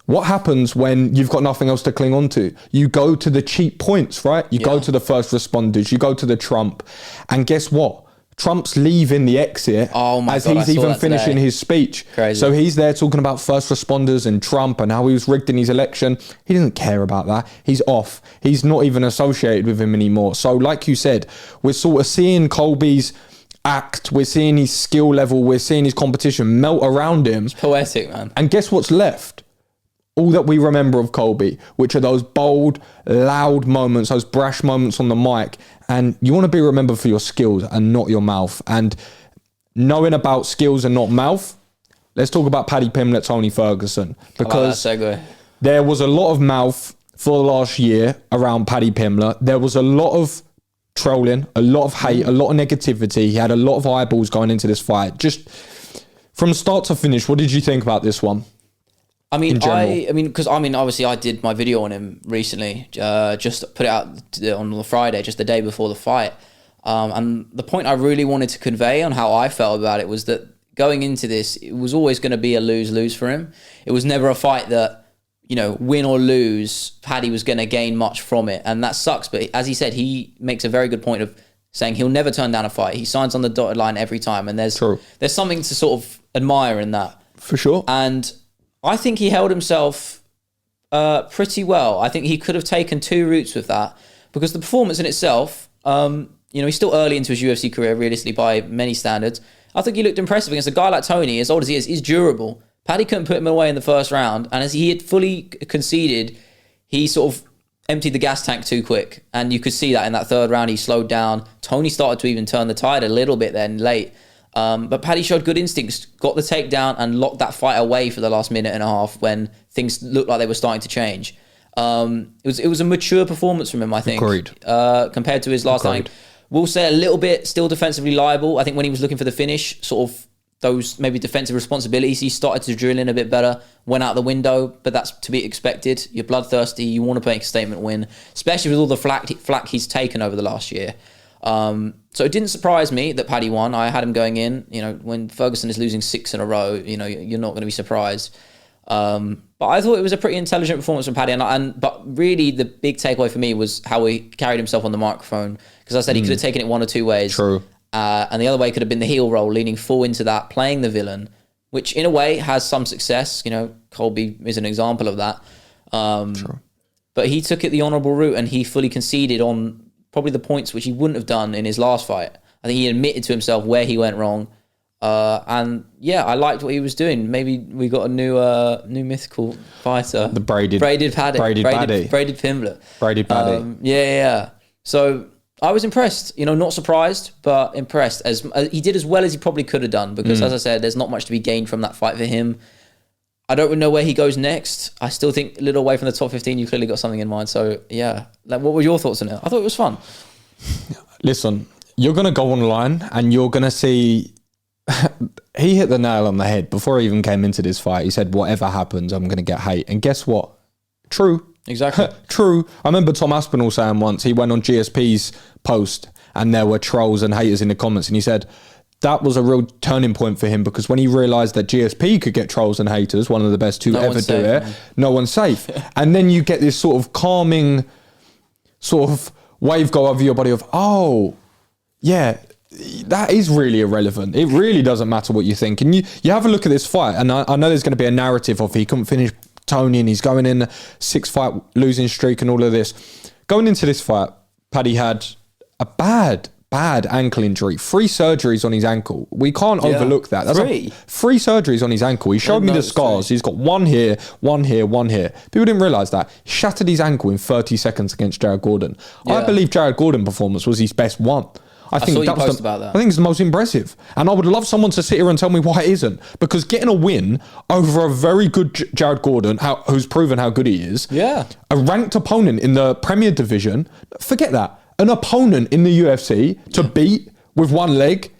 what happens when you've got nothing else to cling on to? You go to the cheap points, right? You go to the first responders, you go to the Trump, and guess what? Trump's leaving the exit as he's even finishing his speech. Crazy. So he's there talking about first responders and Trump and how he was rigged in his election. He doesn't care about that. He's off. He's not even associated with him anymore. So like you said, we're sort of seeing Colby's act. We're seeing his skill level. We're seeing his competition melt around him. It's poetic, man. And guess what's left? All that we remember of Colby, which are those bold, loud moments, those brash moments on the mic. And you want to be remembered for your skills and not your mouth. And knowing about skills and not mouth, let's talk about Paddy Pimblett, Tony Ferguson. Because there was a lot of mouth for the last year around Paddy Pimblett. There was a lot of trolling, a lot of hate, a lot of negativity. He had a lot of eyeballs going into this fight. Just from start to finish, what did you think about this one? Because obviously I did my video on him recently, just put it out on the Friday, just the day before the fight. And the point I really wanted to convey on how I felt about it was that going into this, it was always going to be a lose-lose for him. It was never a fight that, you know, win or lose, Paddy was going to gain much from it. And that sucks. But as he said, he makes a very good point of saying he'll never turn down a fight. He signs on the dotted line every time. And there's something to sort of admire in that. For sure. And I think he held himself pretty well. I think he could have taken 2 routes with that, because the performance in itself, he's still early into his UFC career, realistically, by many standards. I think he looked impressive against a guy like Tony, as old as he is. He's durable. Paddy couldn't put him away in the first round, and as he had fully conceded, he sort of emptied the gas tank too quick, and you could see that in that 3rd round. He slowed down. Tony started to even turn the tide a little bit then late. But Paddy showed good instincts, got the takedown and locked that fight away for the last minute and a half when things looked like they were starting to change. It was a mature performance from him, I think. Agreed. Compared to his last time. We'll say a little bit still defensively liable. I think when he was looking for the finish, sort of those maybe defensive responsibilities, he started to drill in a bit better, went out the window, but that's to be expected. You're bloodthirsty, you want to make a statement win, especially with all the flack he's taken over the last year. So it didn't surprise me that Paddy won. I had him going in. You know, when Ferguson is losing 6 in a row, you know, you're not going to be surprised. But I thought it was a pretty intelligent performance from Paddy. But really the big takeaway for me was how he carried himself on the microphone. Because I said he could have taken it one or two ways. True. And the other way could have been the heel role, leaning full into that, playing the villain, which in a way has some success. You know, Colby is an example of that. True. But he took it the honourable route and he fully conceded on probably the points which he wouldn't have done in his last fight. I think he admitted to himself where he went wrong. And yeah, I liked what he was doing. Maybe we got a new mythical fighter. The braided Paddy. Braided Pimblett. Braided Paddy. Yeah. So I was impressed, not surprised, but impressed. As he did as well as he probably could have done, because as I said, there's not much to be gained from that fight for him. I don't know where he goes next. I still think a little away from the top 15, you clearly got something in mind. So yeah, what were your thoughts on it? I thought it was fun. Listen, you're going to go online and you're going to see... He hit the nail on the head before he even came into this fight. He said, whatever happens, I'm going to get hate. And guess what? True. Exactly. True. I remember Tom Aspinall saying once, he went on GSP's post and there were trolls and haters in the comments. And he said that was a real turning point for him, because when he realised that GSP could get trolls and haters, one of the best to ever do it, no one's safe. And then you get this sort of calming sort of wave go over your body of, oh, yeah, that is really irrelevant. It really doesn't matter what you think. And you have a look at this fight, and I know there's going to be a narrative of he couldn't finish Tony and he's going in a 6-fight losing streak and all of this. Going into this fight, Paddy had a bad ankle injury, 3 surgeries on his ankle. We can't overlook that. That's 3 surgeries on his ankle. He showed me the scars. He's got one here, one here, one here. People didn't realise that. He shattered his ankle in 30 seconds against Jared Gordon. Yeah. I believe Jared Gordon's performance was his best one. I think it's the most impressive. And I would love someone to sit here and tell me why it isn't. Because getting a win over a very good Jared Gordon, who's proven how good he is, a ranked opponent in the Premier Division, forget that. An opponent in the UFC to beat with one leg,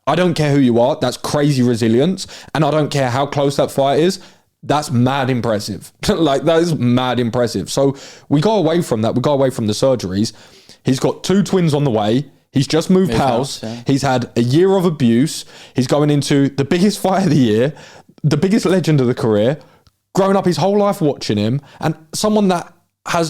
I don't care who you are, that's crazy resilience. And I don't care how close that fight is, that's mad impressive. Like, that is mad impressive. So we go away from that. We go away from the surgeries. He's got 2 twins on the way. He's just moved house. He's had a year of abuse. He's going into the biggest fight of the year, the biggest legend of the career, grown up his whole life watching him, and someone that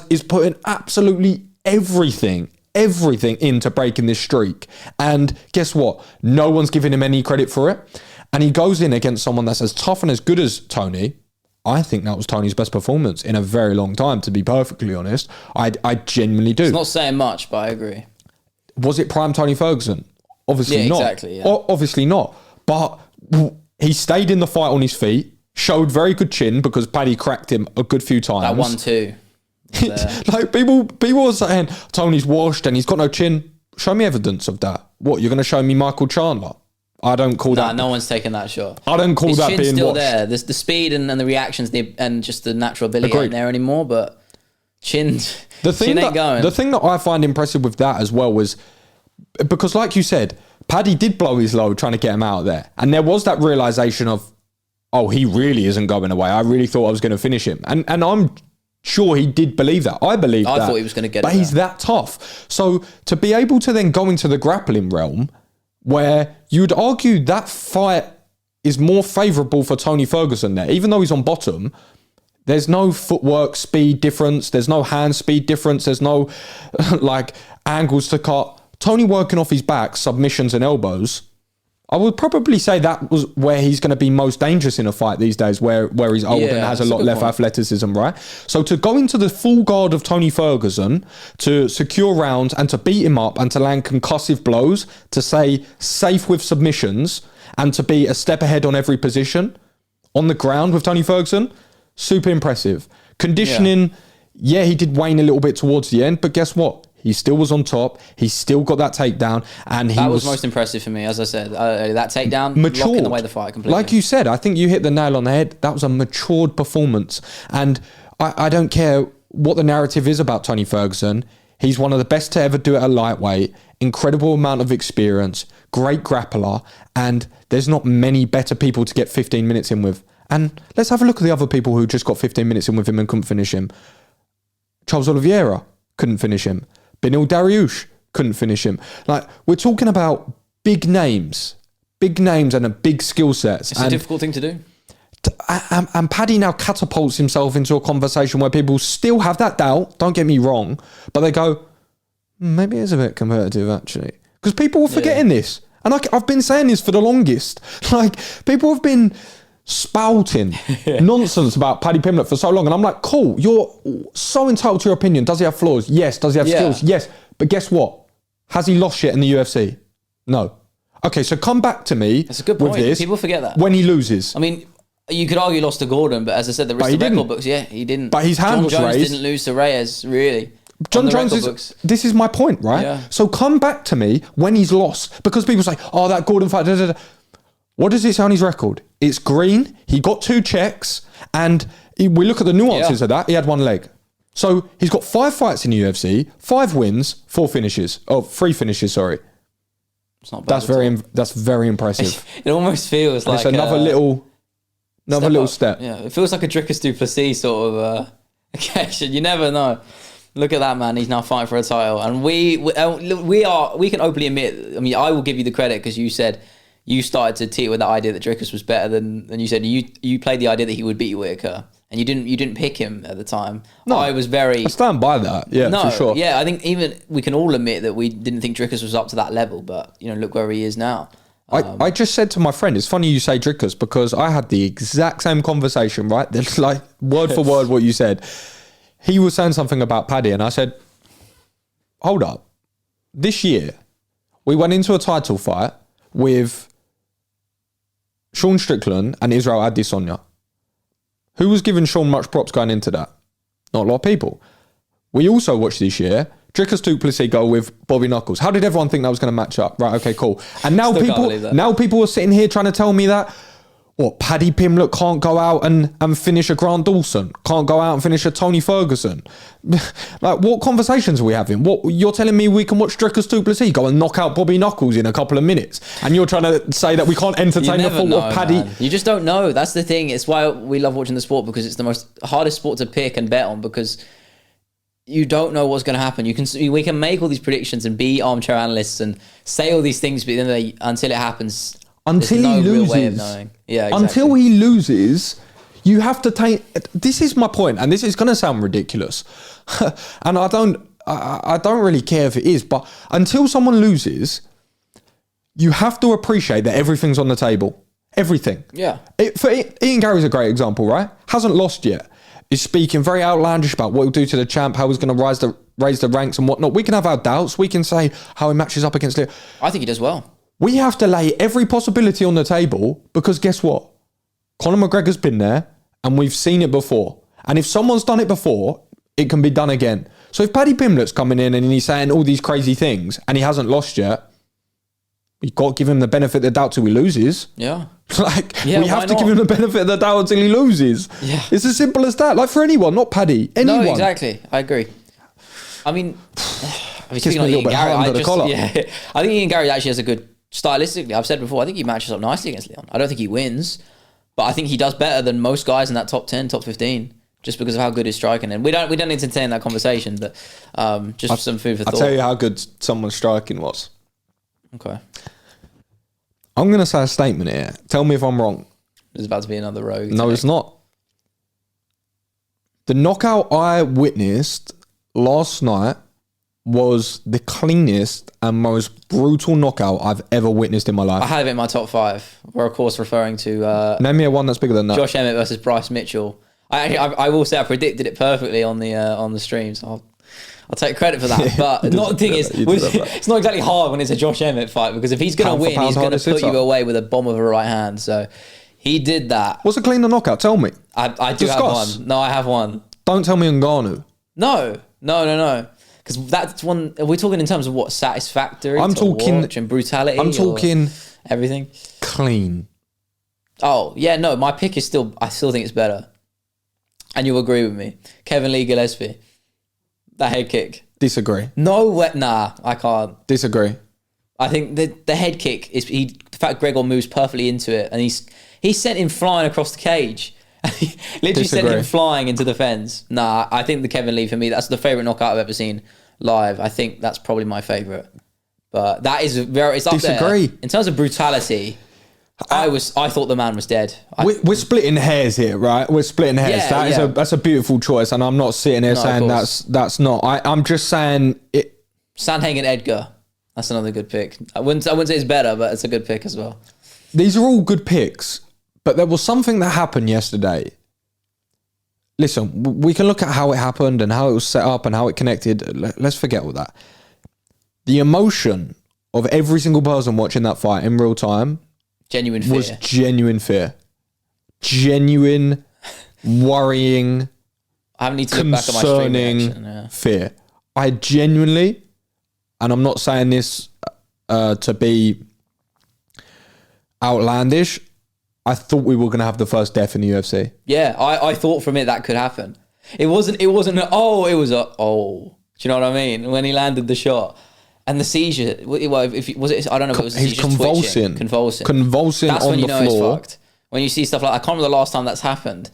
is putting absolutely everything into breaking this streak. And guess what? No one's giving him any credit for it. And he goes in against someone that's as tough and as good as Tony. I think that was Tony's best performance in a very long time, to be perfectly honest. I genuinely do. It's not saying much, but I agree. Was it prime Tony Ferguson? Obviously not. Exactly, Obviously not. But he stayed in the fight on his feet, showed very good chin because Paddy cracked him a good few times. That 1-2. Like people were saying Tony's washed and he's got no chin. Show me evidence of that. What, you're going to show me Michael Chandler? I don't call that. No one's taking that shot. I don't call that being still washed. There. The speed and the reactions and just the natural ability ain't there anymore. But chin ain't going. The thing that I find impressive with that as well was, because like you said, Paddy did blow his load trying to get him out of there. And there was that realisation of, oh, he really isn't going away. I really thought I was going to finish him. And I'm sure he did believe that. I thought he was going to get it. But he's that tough. So to be able to then go into the grappling realm, where you'd argue that fight is more favourable for Tony Ferguson there, even though he's on bottom. There's no footwork speed difference. There's no hand speed difference. There's no like angles to cut. Tony working off his back, submissions and elbows. I would probably say that was where he's going to be most dangerous in a fight these days, where he's old and has a lot less athleticism, right? So to go into the full guard of Tony Ferguson, to secure rounds and to beat him up and to land concussive blows, to say safe with submissions and to be a step ahead on every position on the ground with Tony Ferguson, super impressive. Conditioning, he did wane a little bit towards the end, but guess what? He still was on top. He still got that takedown. And that was most impressive for me, as I said. That takedown, matured. Locking away the fight completely. Like you said, I think you hit the nail on the head. That was a matured performance. And I don't care what the narrative is about Tony Ferguson. He's one of the best to ever do it at lightweight. Incredible amount of experience. Great grappler. And there's not many better people to get 15 minutes in with. And let's have a look at the other people who just got 15 minutes in with him and couldn't finish him. Charles Oliveira couldn't finish him. Benil Dariush couldn't finish him. Like, we're talking about big names and a big skill sets. It's a difficult thing to do. And Paddy now catapults himself into a conversation where people still have that doubt, don't get me wrong, but they go, maybe it's a bit competitive actually. Because people are forgetting this. And I've been saying this for the longest. Like, people have been spouting nonsense about Paddy Pimblett for so long, and I'm like, cool, you're so entitled to your opinion. Does he have flaws? Yes. Does he have skills? Yes. But guess what? Has he lost yet in the UFC? No. Okay, so come back to me. That's a good with point. this People forget that. when he loses. I mean, you could argue he lost to Gordon, but as I said, the rest of the record books, he didn't. But his hand was John Jones raised. didn't lose to Reyes, really. John Jones is. This is my point, right? Yeah. So come back to me when he's lost, because people say, "Oh, that Gordon fight." Da, da, da. What does it say on his record? It's green. He got 2 checks, and we look at the nuances of that. He had 1 leg. So he's got 5 fights in the UFC, 5 wins, 4 finishes. Oh, 3 finishes. Sorry. It's not bad. That's very impressive. It almost feels like it's another little step. Yeah, it feels like a Dricus du Plessis sort of occasion. You never know. Look at that, man. He's now fighting for a title, and we can openly admit. I mean, I will give you the credit because you said you started to teeter with the idea that Dricus was better than you said. You played the idea that he would beat Whitaker, and you didn't pick him at the time. No, I stand by that. Yeah, for sure. Yeah, I think even we can all admit that we didn't think Dricus was up to that level, but look where he is now. I just said to my friend, it's funny you say Dricus because I had the exact same conversation, right? There's like word for word what you said. He was saying something about Paddy, and I said, hold up. This year, we went into a title fight with Sean Strickland and Israel Adesanya. Who was giving Sean much props going into that? Not a lot of people. We also watched this year Dricus du Plessis go with Bobby Knuckles. How did everyone think that was going to match up? Right, okay, cool. And now people are sitting here trying to tell me that Paddy Pimblett can't go out and finish a Grant Dawson, can't go out and finish a Tony Ferguson. Like, what conversations are we having? What you're telling me we can watch Dricus du Plessis go and knock out Bobby Knuckles in a couple of minutes, and you're trying to say that we can't entertain the thought of Paddy? Man. You just don't know. That's the thing. It's why we love watching the sport, because it's the hardest sport to pick and bet on, because you don't know what's going to happen. We can make all these predictions and be armchair analysts and say all these things, but then until it happens. Until he loses, yeah, exactly. Until he loses, you have to take. This is my point, and this is going to sound ridiculous, and I don't really care if it is. But until someone loses, you have to appreciate that everything's on the table. Everything. Yeah. Ian Gary's a great example, right? Hasn't lost yet. He's speaking very outlandish about what he'll do to the champ, how he's going to raise the ranks and whatnot. We can have our doubts. We can say how he matches up against Leo. I think he does well. We have to lay every possibility on the table, because guess what? Conor McGregor's been there and we've seen it before. And if someone's done it before, it can be done again. So if Paddy Pimblett's coming in and he's saying all these crazy things and he hasn't lost yet, we've got to give him the benefit of the doubt till he loses. Yeah. We have to give him the benefit of the doubt until he loses. Yeah. It's as simple as that. Like, for anyone, not Paddy. Anyone. No, exactly. I agree. I mean, speaking of Ian Gary, I think Ian Gary actually has a good... Stylistically, I've said before, I think he matches up nicely against Leon. I don't think he wins, but I think he does better than most guys in that top 10, top 15, just because of how good his striking. And we don't entertain that conversation, but just some food for thought. I'll tell you how good someone's striking was. Okay. I'm going to say a statement here. Tell me if I'm wrong. There's about to be another rogue. No, it's not. The knockout I witnessed last night was the cleanest and most brutal knockout I've ever witnessed in my life. I had it in my top 5. We're, of course, referring to... Name me a one that's bigger than that. Josh Emmett versus Bryce Mitchell. I will say I predicted it perfectly on the stream, so I'll take credit for that. But the thing is, it's not exactly hard when it's a Josh Emmett fight, because if he's going to win, he's going to put you away with a bomb of a right hand. So he did that. What's a cleaner knockout? Tell me. I do have one. No, I have one. Don't tell me Ngannou. No. Because that's one. Are we talking in terms of what? Satisfactory? I'm talking. Watch and brutality? I'm talking. Everything? Clean. Oh, yeah, no. My pick is still. I still think it's better. And you'll agree with me. Kevin Lee Gillespie. That head kick. Disagree. No way. Nah, I can't. Disagree. I think the head kick is. The fact Gregor moves perfectly into it, and he sent him flying across the cage. Literally sent him flying into the fence. Nah, I think the Kevin Lee, for me, that's the favourite knockout I've ever seen live. I think that's probably my favourite. But that is it's up there. In terms of brutality, I thought the man was dead. We're splitting hairs here, right? We're splitting hairs. That's a beautiful choice, and I'm not sitting here saying that's not. I'm just saying it. Sandhagen Edgar. That's another good pick. I wouldn't say it's better, but it's a good pick as well. These are all good picks. But there was something that happened yesterday. Listen, we can look at how it happened and how it was set up and how it connected. Let's forget all that. The emotion of every single person watching that fight in real time Genuine fear. was genuine fear. Genuine, worrying, I need to look back at my stream reaction. concerning fear. I genuinely, and I'm not saying this to be outlandish, I thought we were going to have the first death in the UFC. Yeah, I thought from it that could happen. It wasn't it was a oh. Do you know what I mean? When he landed the shot. And the seizure, well, if was it, I don't know if it was a seizure, he's convulsing. Convulsing That's on when the you know floor. it's fucked. When you see stuff like, I can't remember the last time that's happened.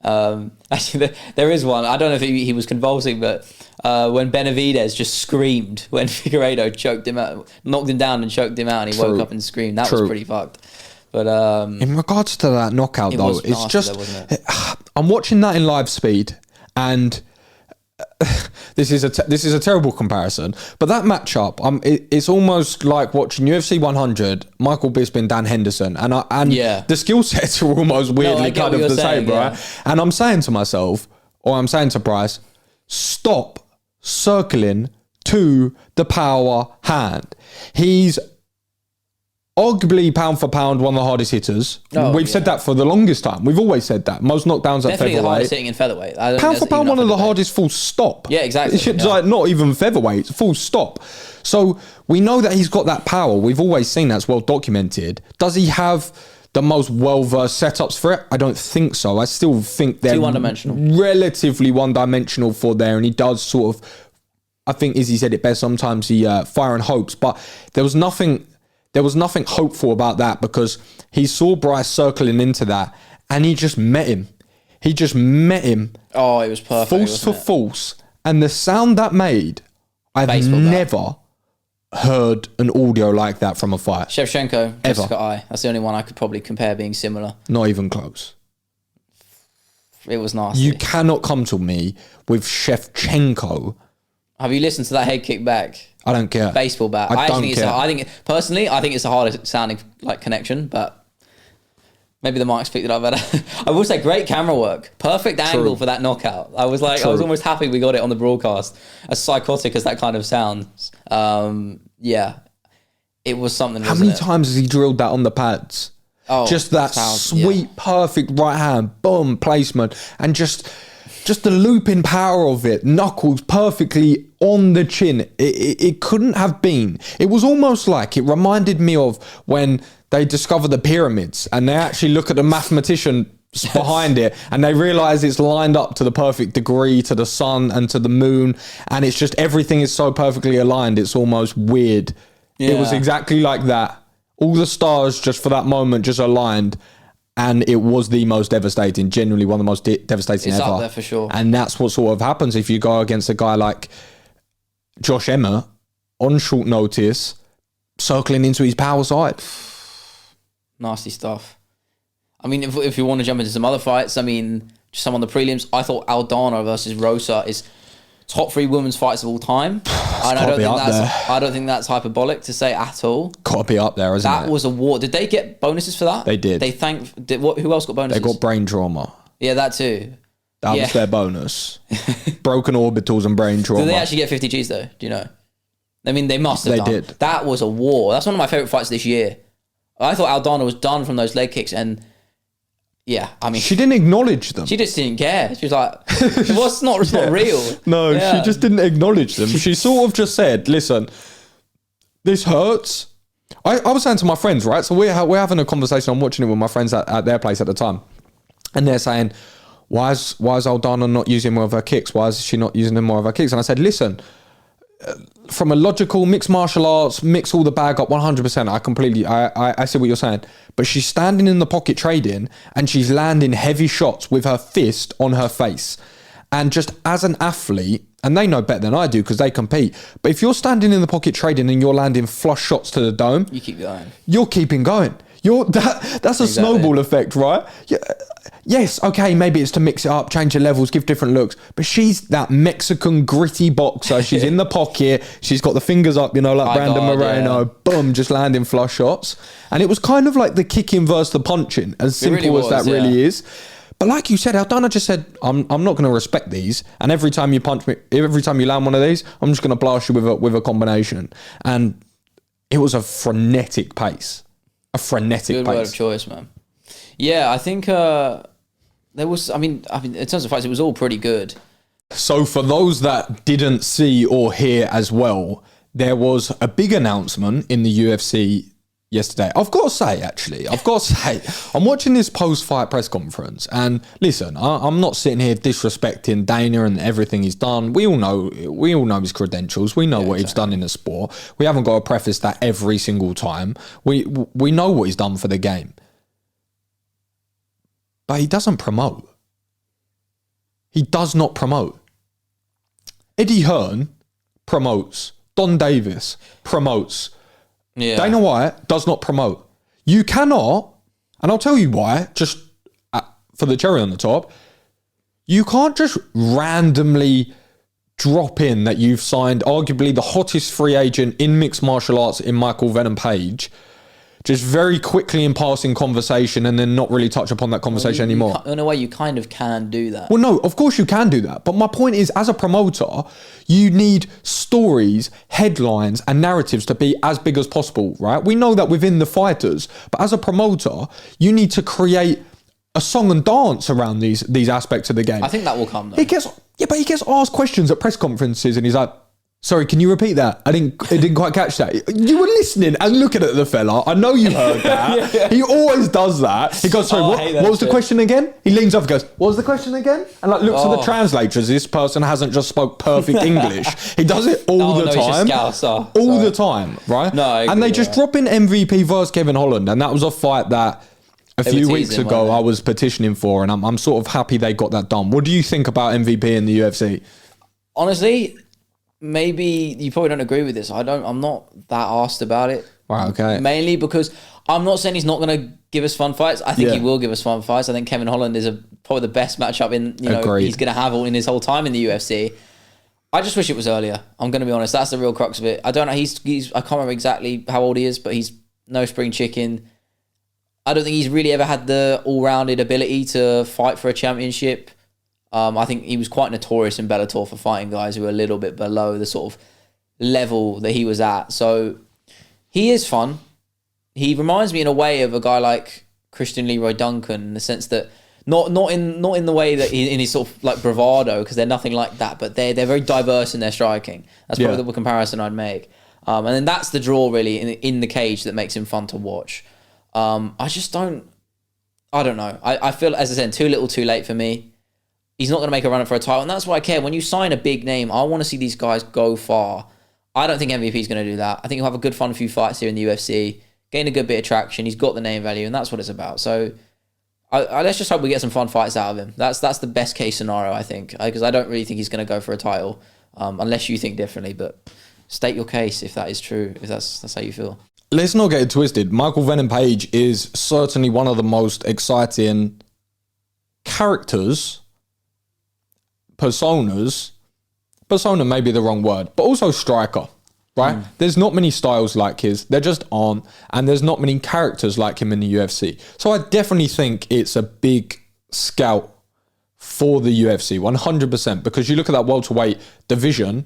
Actually, there is one. I don't know if he was convulsing, but when Benavidez just screamed when Figueiredo choked him out, knocked him down and choked him out, and he woke up and screamed. That was pretty fucked. But in regards to that knockout, though, it's nasty, just though, wasn't it? I'm watching that in live speed, and this is a terrible comparison, but that matchup, it's almost like watching UFC 100, Michael Bisping, Dan Henderson, and the skill sets are almost weirdly kind of the same, right? And I'm saying to myself, or I'm saying to Bryce, stop circling to the power hand. He's arguably pound for pound one of the hardest hitters. We've said that for the longest time. We've always said that. Most knockdowns at definitely featherweight. the hardest hitting in featherweight. Pound for pound, one of the hardest, full stop. Yeah, exactly. It's like not even featherweight, full stop. So we know that he's got that power. We've always seen that's well documented. Does he have the most well-versed setups for it? I don't think so. I still think they're too one-dimensional. Relatively one-dimensional for there, and he does sort of, I think Izzy said it best, sometimes he fire and hopes, but there was nothing hopeful about that, because he saw Bryce circling into that and he just met him. Oh, it was perfect. Force for force. And the sound that made, I've Baseball never heard an audio like that from a fight. Shevchenko, Jessica I. That's the only one I could probably compare being similar. Not even close. It was nasty. You cannot come to me with Shevchenko. Have you listened to that head kick back? I don't care. Baseball bat. I think personally, I think it's the hardest sounding like connection, but maybe the mics picked it up better. I will say, great camera work, perfect angle for that knockout. I was almost happy we got it on the broadcast. As psychotic as that kind of sounds, yeah, it was something. How many times has he drilled that on the pads? Oh, just that sweet, perfect right hand, boom, placement, and just the looping power of it, knuckles perfectly on the chin. It couldn't have been. It was almost like, it reminded me of when they discover the pyramids and they actually look at the mathematician behind it and they realize it's lined up to the perfect degree to the sun and to the moon, and it's just everything is so perfectly aligned, it's almost weird. Yeah. It was exactly like that. All the stars just for that moment just aligned. And it was the most devastating, genuinely one of the most devastating ever. It's up there for sure. And that's what sort of happens if you go against a guy like Josh Emmett on short notice, circling into his power side. Nasty stuff. I mean, if you want to jump into some other fights, I mean, just some on the prelims, I thought Aldana versus Rosa is top 3 women's fights of all time. And I don't think that's hyperbolic to say at all. Gotta be up there, isn't it? That was a war. Did they get bonuses for that? They did. Who else got bonuses? They got brain trauma. Yeah, that too. That was their bonus. Broken orbitals and brain trauma. Did they actually get 50 Gs though? Do you know? I mean, they must have done. They did. That was a war. That's one of my favourite fights this year. I thought Aldana was done from those leg kicks, and yeah, I mean, she didn't acknowledge them. She just didn't care. She was like, it's not real. No, she just didn't acknowledge them. She sort of just said, listen, this hurts. I was saying to my friends, right? So we're having a conversation. I'm watching it with my friends at their place at the time. And they're saying, why is Aldana not using more of her kicks? Why is she not using more of her kicks? And I said, listen, from a logical mixed martial arts, mix all the bag up 100%. I see what you're saying, but she's standing in the pocket trading and she's landing heavy shots with her fist on her face. And just as an athlete, and they know better than I do because they compete, but if you're standing in the pocket trading and you're landing flush shots to the dome, you keep going. You're keeping going. That's a snowball effect, right? Yes, okay, maybe it's to mix it up, change the levels, give different looks, but she's that Mexican gritty boxer. She's in the pocket, she's got the fingers up, like Brandon Moreno, boom, just landing flush shots. And it was kind of like the kicking versus the punching, as simple as that really is. But like you said, Aldana just said, I'm not going to respect these, and every time you punch me, every time you land one of these, I'm just going to blast you with a combination. And it was a frenetic pace. A frenetic Good pace. word of choice, man. Yeah, I think there was. I mean, in terms of fights, it was all pretty good. So for those that didn't see or hear as well, there was a big announcement in the UFC yesterday. I've got to say, I'm watching this post-fight press conference, and listen, I'm not sitting here disrespecting Dana and everything he's done. We all know his credentials. We know what he's done in the sport. We haven't got to preface that every single time. We know what he's done for the game. But he doesn't promote. He does not promote. Eddie Hearn promotes. Don Davis promotes. Yeah. Dana White does not promote. You cannot, and I'll tell you why, just for the cherry on the top, you can't just randomly drop in that you've signed arguably the hottest free agent in mixed martial arts in Michael Venom Page, just very quickly in passing conversation and then not really touch upon that conversation anymore. In a way, you kind of can do that. Well, no, of course you can do that. But my point is, as a promoter, you need stories, headlines, and narratives to be as big as possible, right? We know that within the fighters, but as a promoter, you need to create a song and dance around these aspects of the game. I think that will come, though. He gets asked questions at press conferences and he's like, sorry, can you repeat that? I didn't quite catch that. You were listening and looking at the fella. I know you heard that. Yeah. He always does that. He goes, sorry, what was the question again? He leans up and goes, what was the question again? And like looks at the translators. This person hasn't just spoke perfect English. He does it all the time. All the time, right? No, I agree, and they just drop in MVP versus Kevin Holland. And that was a fight that a few weeks ago I was petitioning for. And I'm sort of happy they got that done. What do you think about MVP in the UFC? Honestly, maybe you probably don't agree with this. I'm not that arsed about it. Right, okay. Mainly because I'm not saying he's not going to give us fun fights. I think he will give us fun fights. I think Kevin Holland is probably the best matchup he's going to have in his whole time in the UFC. I just wish it was earlier. I'm going to be honest. That's the real crux of it. I don't know. He's I can't remember exactly how old he is, but he's no spring chicken. I don't think he's really ever had the all-rounded ability to fight for a championship. I think he was quite notorious in Bellator for fighting guys who were a little bit below the sort of level that he was at. So he is fun. He reminds me in a way of a guy like Christian Leroy Duncan in the sense that not in the way that in his sort of like bravado, because they're nothing like that, but they're very diverse in their striking. That's probably the comparison I'd make. And then that's the draw really in the cage that makes him fun to watch. I don't know. I feel, as I said, too little too late for me. He's not going to make a run for a title, and that's why I care. When you sign a big name, I want to see these guys go far. I don't think MVP is going to do that. I think he'll have a good fun few fights here in the UFC, gain a good bit of traction. He's got the name value, and that's what it's about. So let's just hope we get some fun fights out of him. That's the best case scenario, I think, because I don't really think he's going to go for a title, unless you think differently. But state your case if that is true, if that's how you feel. Let's not get it twisted. Michael Venom Page is certainly one of the most exciting characters. Persona may be the wrong word, but also striker, right? There's not many styles like his. There just aren't. And there's not many characters like him in the UFC. So I definitely think it's a big scout for the UFC, 100%. Because you look at that welterweight division,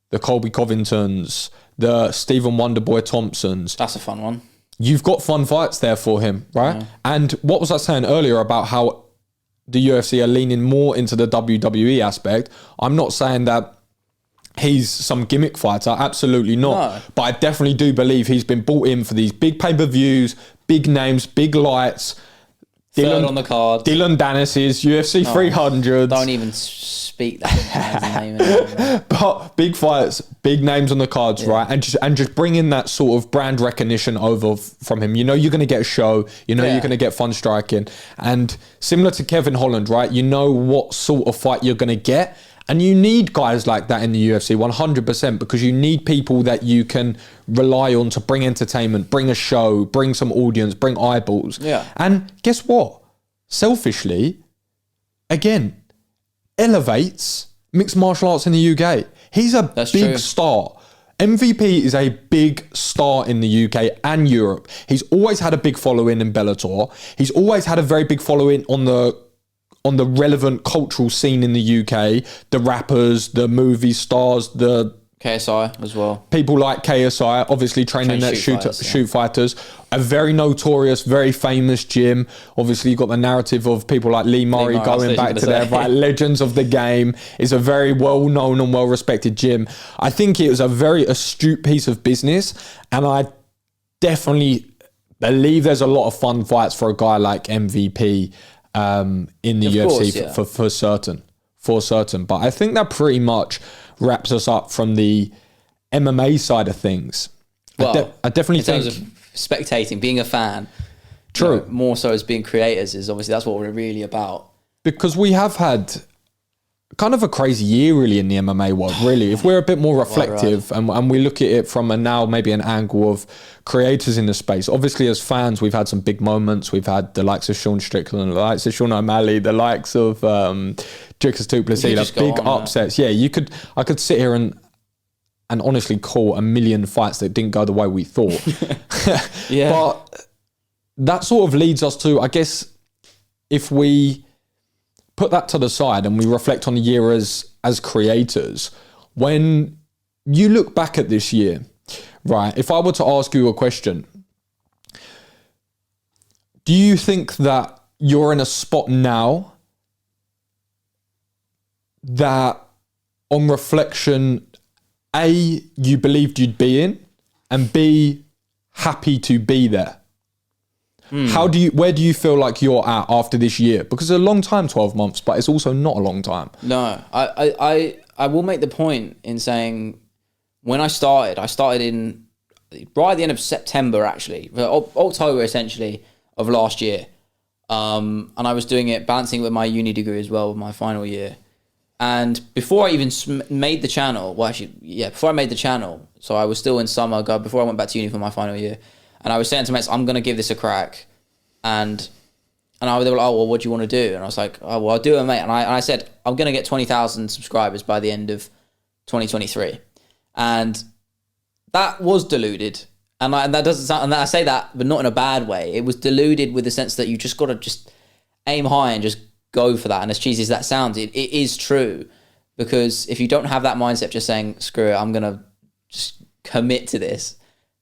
the Colby Covingtons, the Stephen Wonderboy Thompsons. That's a fun one. You've got fun fights there for him, right? Yeah. And what was I saying earlier about how the UFC are leaning more into the WWE aspect? I'm not saying that he's some gimmick fighter, absolutely not. No. But I definitely do believe he's been brought in for these big pay-per-views, big names, big lights. Third on the card. Dylan Dennis's UFC 300s. Don't even speak that name anymore. But big fights, big names on the cards, right? And just bring in that sort of brand recognition over from him. You know you're going to get a show. You know you're going to get fun striking. And similar to Kevin Holland, right? You know what sort of fight you're going to get. And you need guys like that in the UFC, 100%, because you need people that you can rely on to bring entertainment, bring a show, bring some audience, bring eyeballs. Yeah. And guess what? Selfishly, again, elevates mixed martial arts in the UK. He's a big star. MVP is a big star in the UK and Europe. He's always had a big following in Bellator. He's always had a very big following on the relevant cultural scene in the UK, the rappers, the movie stars, the KSI as well. People like KSI, obviously training at shoot fighters, a very notorious, very famous gym. Obviously, you've got the narrative of people like Lee Murray going back to their legends of the game. It's a very well-known and well-respected gym. I think it was a very astute piece of business, and I definitely believe there's a lot of fun fights for a guy like MVP in the UFC for certain. But I think that pretty much wraps us up from the MMA side of things. Well, I definitely think in terms of spectating, being a fan, true, you know, more so as being creators is obviously that's what we're really about. Because we have had kind of a crazy year really in the MMA world, really. If we're a bit more reflective and we look at it from maybe an angle of creators in the space, obviously as fans, we've had some big moments. We've had the likes of Sean Strickland, the likes of Sean O'Malley, the likes of Dricus du Plessis, like big upsets. Yeah, I could sit here and honestly call a million fights that didn't go the way we thought. Yeah. But that sort of leads us to, I guess, if we put that to the side and we reflect on the year as creators, when you look back at this year, right, if I were to ask you a question, do you think that you're in a spot now that on reflection, A, you believed you'd be in, and B, happy to be there? Where do you feel like you're at after this year? Because it's a long time, 12 months, but it's also not a long time. No, I will make the point in saying when I started in right at the end of September, actually, October essentially of last year. And I was doing it, balancing with my uni degree as well, my final year. And before I even made the channel, before I made the channel, so I was still in summer, before I went back to uni for my final year, and I was saying to mates, I'm going to give this a crack. And they were like, oh, well, what do you want to do? And I was like, oh, well, I'll do it, mate. And I said, I'm going to get 20,000 subscribers by the end of 2023. And that was deluded. And that doesn't sound, and I say that, but not in a bad way. It was deluded with the sense that you just got to just aim high and just go for that. And as cheesy as that sounds, it is true. Because if you don't have that mindset, just saying, screw it, I'm going to just commit to this,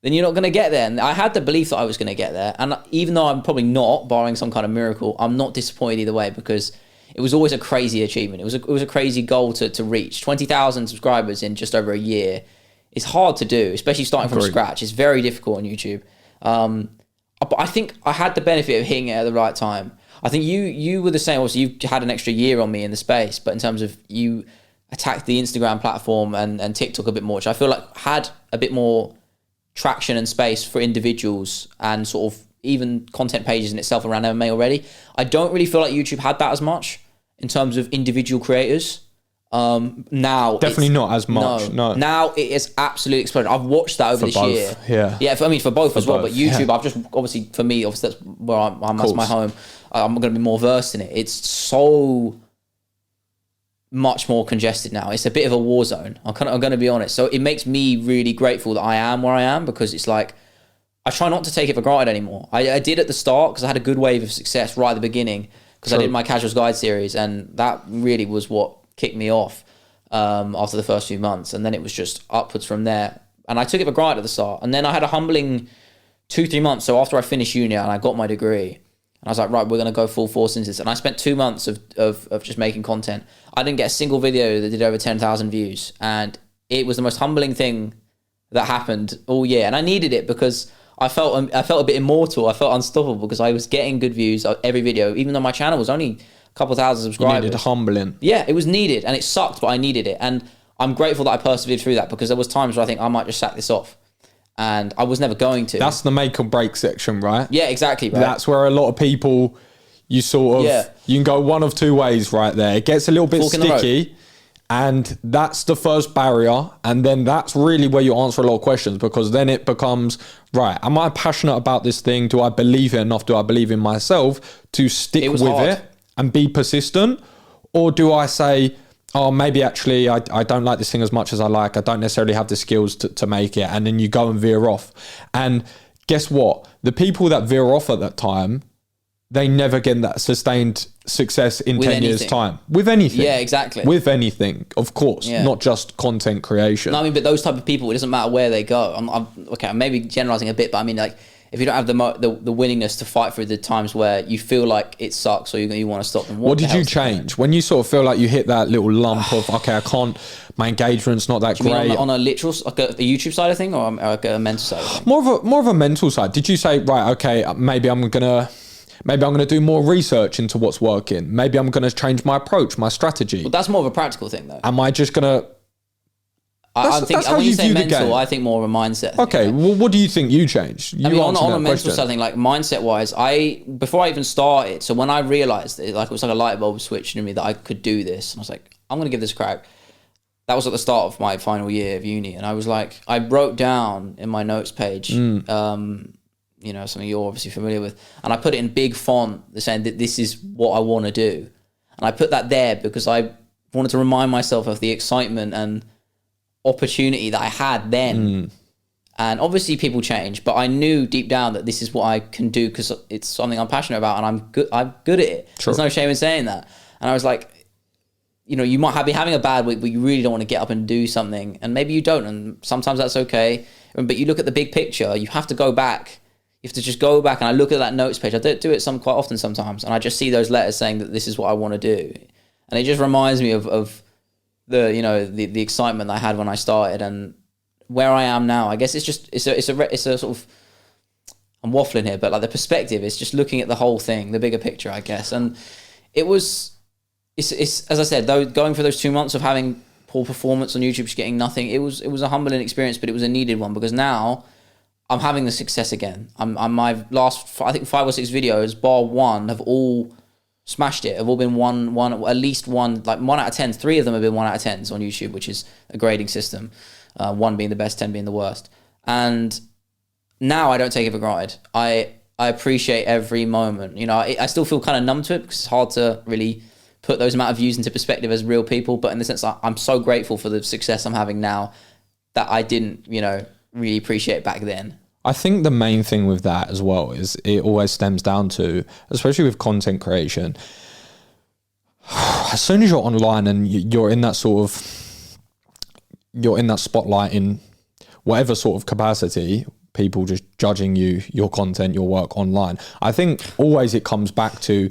then you're not going to get there. And I had the belief that I was going to get there. And even though I'm probably not, barring some kind of miracle, I'm not disappointed either way, because it was always a crazy achievement. It was a crazy goal to reach. 20,000 subscribers in just over a year is hard to do, especially starting from scratch. It's very difficult on YouTube. But I think I had the benefit of hitting it at the right time. I think you were the same. Obviously, you had an extra year on me in the space, but in terms of you attacked the Instagram platform and TikTok a bit more, which I feel like had a bit more traction and space for individuals and sort of even content pages in itself around MMA already. I don't really feel like YouTube had that as much in terms of individual creators. Now definitely not as much. No. Now it is absolutely exploded. I've watched that over this year. Yeah. For both as well. But YouTube, I've just obviously for me, obviously that's where I'm that's my home. I'm going to be more versed in it. It's so much more congested now. It's a bit of a war zone. I'm going to be honest. So it makes me really grateful that I am where I am, because it's like I try not to take it for granted anymore. I did at the start because I had a good wave of success right at the beginning because I did my Casuals Guide series, and that really was what kicked me off after the first few months, and then it was just upwards from there. And I took it for granted at the start, and then I had a humbling 2-3 months. So after I finished uni and I got my degree, and I was like, right, we're going to go full force into this. And I spent 2 months of just making content. I didn't get a single video that did over 10,000 views, and it was the most humbling thing that happened all year. And I needed it because I felt a bit immortal. I felt unstoppable because I was getting good views every video, even though my channel was only a couple thousand subscribers. You needed humbling. Yeah, it was needed, and it sucked, but I needed it. And I'm grateful that I persevered through that, because there was times where I think I might just sack this off, and I was never going to. That's the make or break section, right? Yeah, exactly. Right. That's where a lot of people, you can go one of two ways right there. It gets a little bit sticky, and that's the first barrier. And then that's really where you answer a lot of questions, because then it becomes, right, am I passionate about this thing? Do I believe it enough? Do I believe in myself to stick with it and be persistent? Or do I say, oh, maybe actually I don't like this thing as much as I like. I don't necessarily have the skills to make it. And then you go and veer off. And guess what? The people that veer off at that time they never get that sustained success in With 10 years anything. time. With anything. Yeah, exactly. With anything, of course. Yeah. Not just content creation. No, I mean, but those type of people, it doesn't matter where they go. Okay, I'm maybe generalizing a bit, but I mean, like, if you don't have the willingness to fight through the times where you feel like it sucks or you want to stop, then what did you change? When you sort of feel like you hit that little lump of, okay, I can't, my engagement's not that Do you great. mean on a literal, like a YouTube side of thing, or like a mental side of thing? More of a mental side. Did you say, right, okay, maybe I'm gonna do more research into what's working. Maybe I'm gonna change my approach, my strategy. Well, that's more of a practical thing, though. Am I just gonna? I think that's how when you you say view the mental, game. I think more of a mindset thing. Okay, well, what do you think you changed? You I mean, on answer a that mental question. side thing, like mindset wise, before I even started, so when I realized it, like it was like a light bulb switch in me that I could do this, and I was like, I'm gonna give this a crack. That was at the start of my final year of uni, and I was like, I wrote down in my notes page, you know, something you're obviously familiar with, and I put it in big font, saying that this is what I want to do, and I put that there because I wanted to remind myself of the excitement and opportunity that I had then. And obviously people change, but I knew deep down that this is what I can do because it's something I'm passionate about and I'm good at it. Sure. There's no shame in saying that. And I was like, you know, you might be having a bad week, but you really don't want to get up and do something, and maybe you don't, and sometimes that's okay. But you look at the big picture. You have to go back. You have to just go back, and I look at that notes page. I don't do it quite often sometimes, and I just see those letters saying that this is what I want to do, and it just reminds me of the, you know, the excitement that I had when I started and where I am now. I guess it's just it's a sort of, I'm waffling here, but like the perspective is just looking at the whole thing, the bigger picture, I guess. And it's as I said, though, going for those 2 months of having poor performance on YouTube, just getting nothing, it was a humbling experience, but it was a needed one because now I'm having the success again. I'm my last, I think 5 or 6 videos, bar one, have all smashed it. Have all been at least one, like 1 out of 10. 3 of them have been 1 out of 10s on YouTube, which is a grading system. 1 being the best, 10 being the worst. And now I don't take it for granted. I appreciate every moment. You know, I still feel kind of numb to it because it's hard to really put those amount of views into perspective as real people. But in the sense, I'm so grateful for the success I'm having now that I didn't, you know, really appreciate back then. I think the main thing with that as well is it always stems down to, especially with content creation, as soon as you're online and you're in that sort of, you're in that spotlight in whatever sort of capacity, people just judging you, your content, your work online. I think always it comes back to,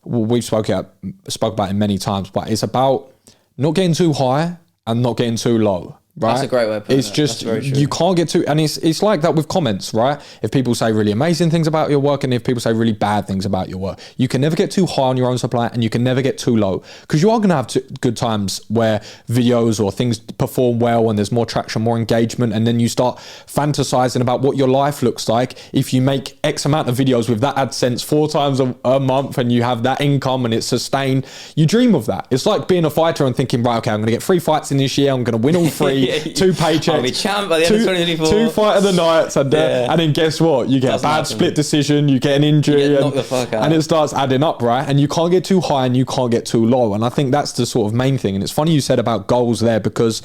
we've spoke about it many times, but it's about not getting too high and not getting too low. Right? That's a great way of putting it. It's just, That's very true. you can't get too, and it's like that with comments, right? If people say really amazing things about your work and if people say really bad things about your work, you can never get too high on your own supply and you can never get too low, because you are going to have good times where videos or things perform well and there's more traction, more engagement, and then you start fantasizing about what your life looks like if you make X amount of videos with that AdSense 4 times a month and you have that income and it's sustained. You dream of that. It's like being a fighter and thinking, right, okay, I'm going to get 3 fights in this year, I'm going to win all 3. 2 paychecks. I'll be champ by the end of 2024. 2 fight of the nights, and then guess what? You get a bad split decision, you get an injury, knocked the fuck out. and it starts adding up, right? And you can't get too high and you can't get too low. And I think that's the sort of main thing. And it's funny you said about goals there, because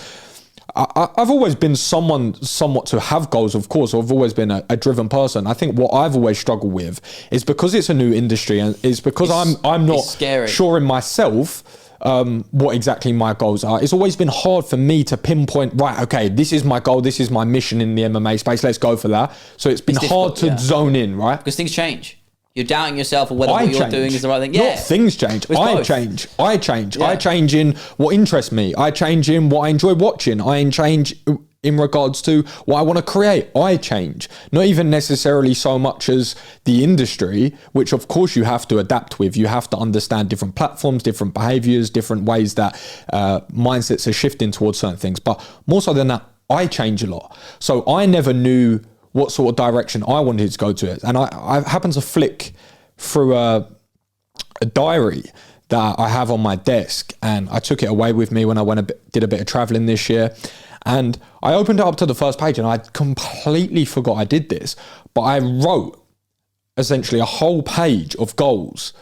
I've always been somewhat to have goals, of course. I've always been a driven person. I think what I've always struggled with is because it's a new industry and it's because I'm not sure in myself what exactly my goals are. It's always been hard for me to pinpoint, right, okay, this is my goal, this is my mission in the MMA space, let's go for that. So it's been hard to zone in, right? Because things change. You're doubting yourself or whether what you're doing is the right thing. Yeah. Not things change. I change. Yeah. I change in what interests me. I change in what I enjoy watching. I change in regards to what I want to create. I change. Not even necessarily so much as the industry, which of course you have to adapt with. You have to understand different platforms, different behaviors, different ways that mindsets are shifting towards certain things. But more so than that, I change a lot. So I never knew what sort of direction I wanted to go to it. And I happened to flick through a diary that I have on my desk, and I took it away with me when I did a bit of traveling this year. And I opened it up to the first page and I completely forgot I did this, but I wrote essentially a whole page of goals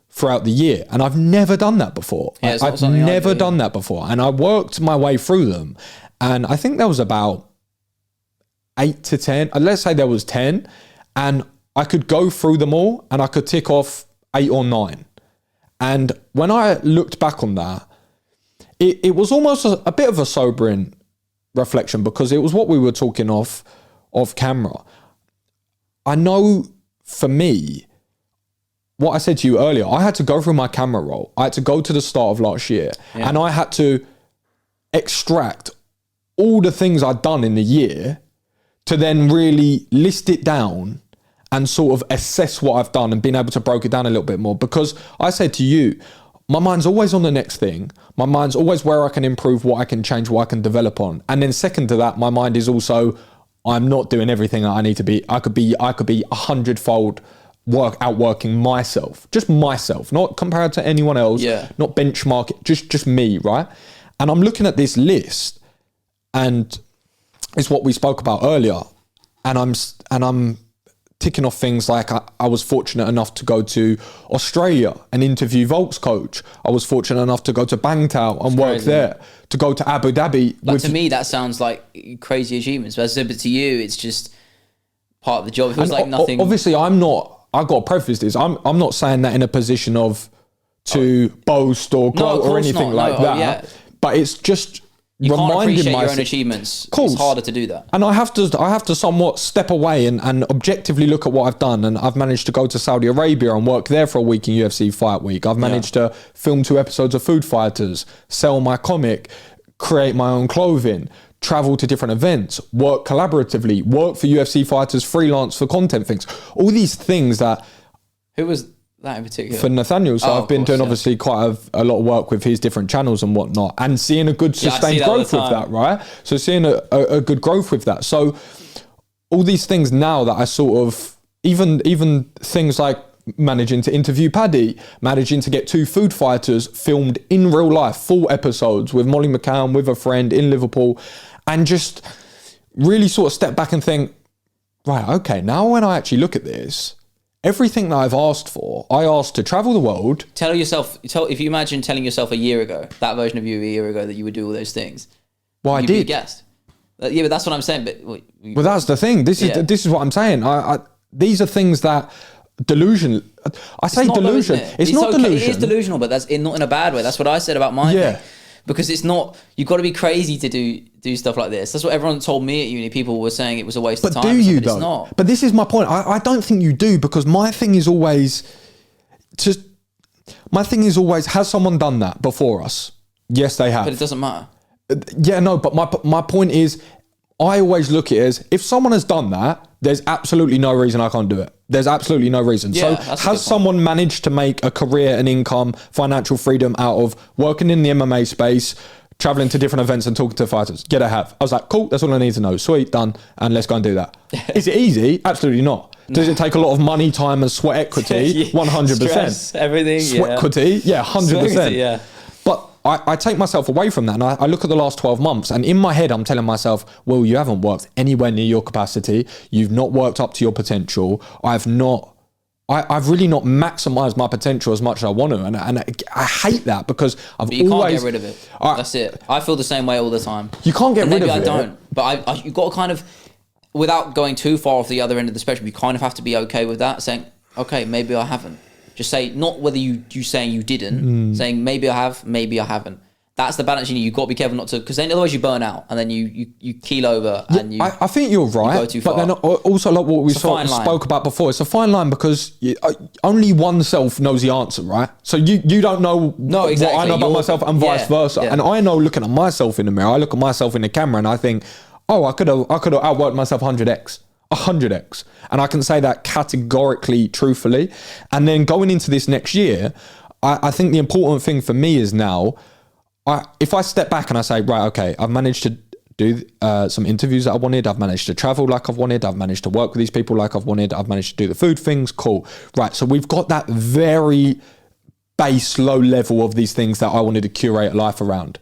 throughout the year. And I've never done that before. Yeah, I've never done that before. And I worked my way through them. And I think there was about 8 to 10, let's say there was 10, and I could go through them all and I could tick off 8 or 9. And when I looked back on that, it was almost a bit of a sobering reflection, because it was what we were talking off camera. I know for me, what I said to you earlier, I had to go through my camera roll. I had to go to the start of last year, and I had to extract all the things I'd done in the year to then really list it down and sort of assess what I've done and being able to break it down a little bit more. Because I said to you, my mind's always on the next thing. My mind's always where I can improve, what I can change, what I can develop on. And then second to that, my mind is also, I'm not doing everything that I need to be. I could be 100-fold outworking myself, just myself, not compared to anyone else, not benchmark, just me, right? And I'm looking at this list, and it's what we spoke about earlier. And I'm ticking off things like I was fortunate enough to go to Australia and interview Volk's coach. I was fortunate enough to go to Bangtao and work there, to go to Abu Dhabi. Like, to me, that sounds like crazy achievements. But to you, it's just part of the job. It feels like nothing. Obviously, I got to preface this. I'm not saying that in a position of to boast or gloat or anything like that. But it's just you can't reminding appreciate myself your own achievements. It's harder to do that. And I have to somewhat step away and objectively look at what I've done. And I've managed to go to Saudi Arabia and work there for a week in UFC Fight Week. I've managed to film 2 episodes of Food Fighters, sell my comic, create my own clothing, travel to different events, work collaboratively, work for UFC fighters, freelance for content things. All these things that... Who was that in particular? For Nathaniel. So I've been doing obviously quite a lot of work with his different channels and whatnot, and seeing a good sustained growth with that, right? So seeing a good growth with that. So all these things now that I sort of, even things like managing to interview Paddy, managing to get 2 food fighters filmed in real life, full episodes with Molly McCann, with a friend in Liverpool, and just really sort of step back and think, right, okay, now when I actually look at this, everything that I've asked for, I asked to travel the world. If you imagine telling yourself a year ago, that version of you a year ago, that you would do all those things. Well, I did. Be a guest. Yeah, but that's what I'm saying. But well, that's the thing. This is what I'm saying. These are things that delusion. I say delusion. It's not delusion. It is delusional, but that's not in a bad way. That's what I said about my thing. Because it's not, you've got to be crazy to do stuff like this. That's what everyone told me at uni. People were saying it was a waste of time. But do you though? It's not. But this is my point. I don't think you do, because my thing is always, has someone done that before us? Yes, they have. But it doesn't matter. Yeah, no, but my point is, I always look at it as, if someone has done that, there's absolutely no reason I can't do it. There's absolutely no reason. Yeah, so has someone managed to make a career, an income, financial freedom out of working in the MMA space, traveling to different events and talking to fighters? Yeah, I have. I was like, cool, that's all I need to know. Sweet, done. And let's go and do that. Is it easy? Absolutely not. Does it take a lot of money, time and sweat equity? 100%. Stress, everything. Sweat equity? Yeah, 100%. Yeah. But I take myself away from that, and I look at the last 12 months, and in my head, I'm telling myself, well, you haven't worked anywhere near your capacity. You've not worked up to your potential. I've really not maximized my potential as much as I want to. And I hate that, because you can't get rid of it. That's it. I feel the same way all the time. You can't get rid of it. Maybe I don't. But you've got to kind of, without going too far off the other end of the spectrum, you kind of have to be okay with that, saying, okay, maybe I haven't. Just say, not whether you saying you didn't, saying maybe I have, maybe I haven't. That's the balance you need. You've got to be careful not to, because then otherwise you burn out, and then you keel over, and you. I think you're right, you go too far. But then also, like what we spoke about before, it's a fine line, because only oneself knows the answer, right? So you don't know what I know about myself, and vice versa. Yeah. And I know, looking at myself in the mirror, I look at myself in the camera, and I think, oh, I could have outworked myself 100x. 100x. And I can say that categorically, truthfully. And then going into this next year, I think the important thing for me is now, if I step back and I say, right, okay, I've managed to do some interviews that I wanted, I've managed to travel like I've wanted, I've managed to work with these people like I've wanted, I've managed to do the food things, cool. Right, so we've got that very base low level of these things that I wanted to curate life around.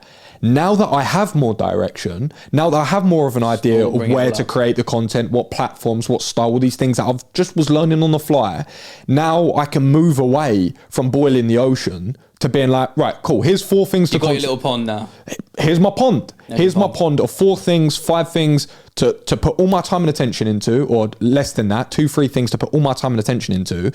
now that I have more direction, now that I have more of an idea of where to create the content, what platforms, what style, all these things that I've just was learning on the fly, now I can move away from boiling the ocean to being like, right, cool, here's 4 things to... You've got your little pond now. Here's my pond. Here's my pond of 4 things, 5 things to put all my time and attention into, or less than that, 2, 3 things to put all my time and attention into.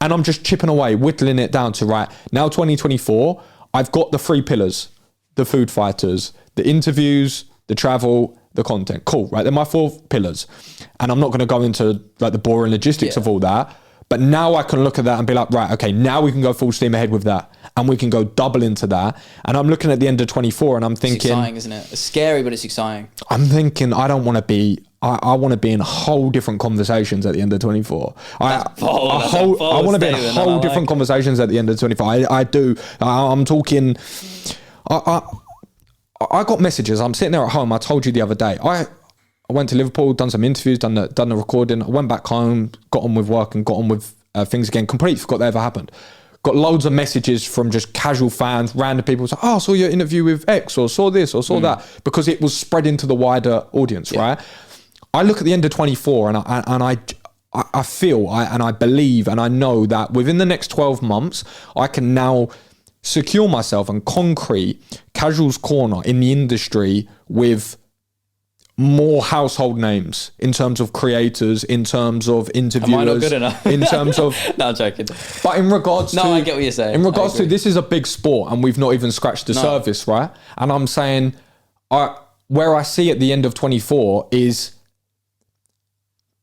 And I'm just chipping away, whittling it down to, right, now 2024, I've got the 3 pillars, the food fighters, the interviews, the travel, the content. Cool, right? They're my 4 pillars. And I'm not going to go into like the boring logistics of all that. But now I can look at that and be like, right, okay, now we can go full steam ahead with that. And we can go double into that. And I'm looking at the end of 24 and I'm thinking... It's exciting, isn't it? It's scary, but it's exciting. I'm thinking I don't want to be... I want to be in whole different conversations at the end of 24. I want to be in whole different conversations at the end of 24. I do. I'm talking... I got messages. I'm sitting there at home. I told you the other day. I went to Liverpool, done some interviews, done the recording. I went back home, got on with work and got on with things again. Completely forgot that ever happened. Got loads of messages from just casual fans, random people say, oh, I saw your interview with X, or saw this, or saw that, because it was spreading to the wider audience, right? I look at the end of 24 and I feel and I believe and I know that within the next 12 months, I can now secure myself and concrete Casual's Corner in the industry with more household names in terms of creators, in terms of interviewers. Am I not good enough? In terms of... No, I'm joking. But in regards to... No, I get what you're saying. In regards to this is a big sport and we've not even scratched the surface, right? And I'm saying where I see at the end of 24 is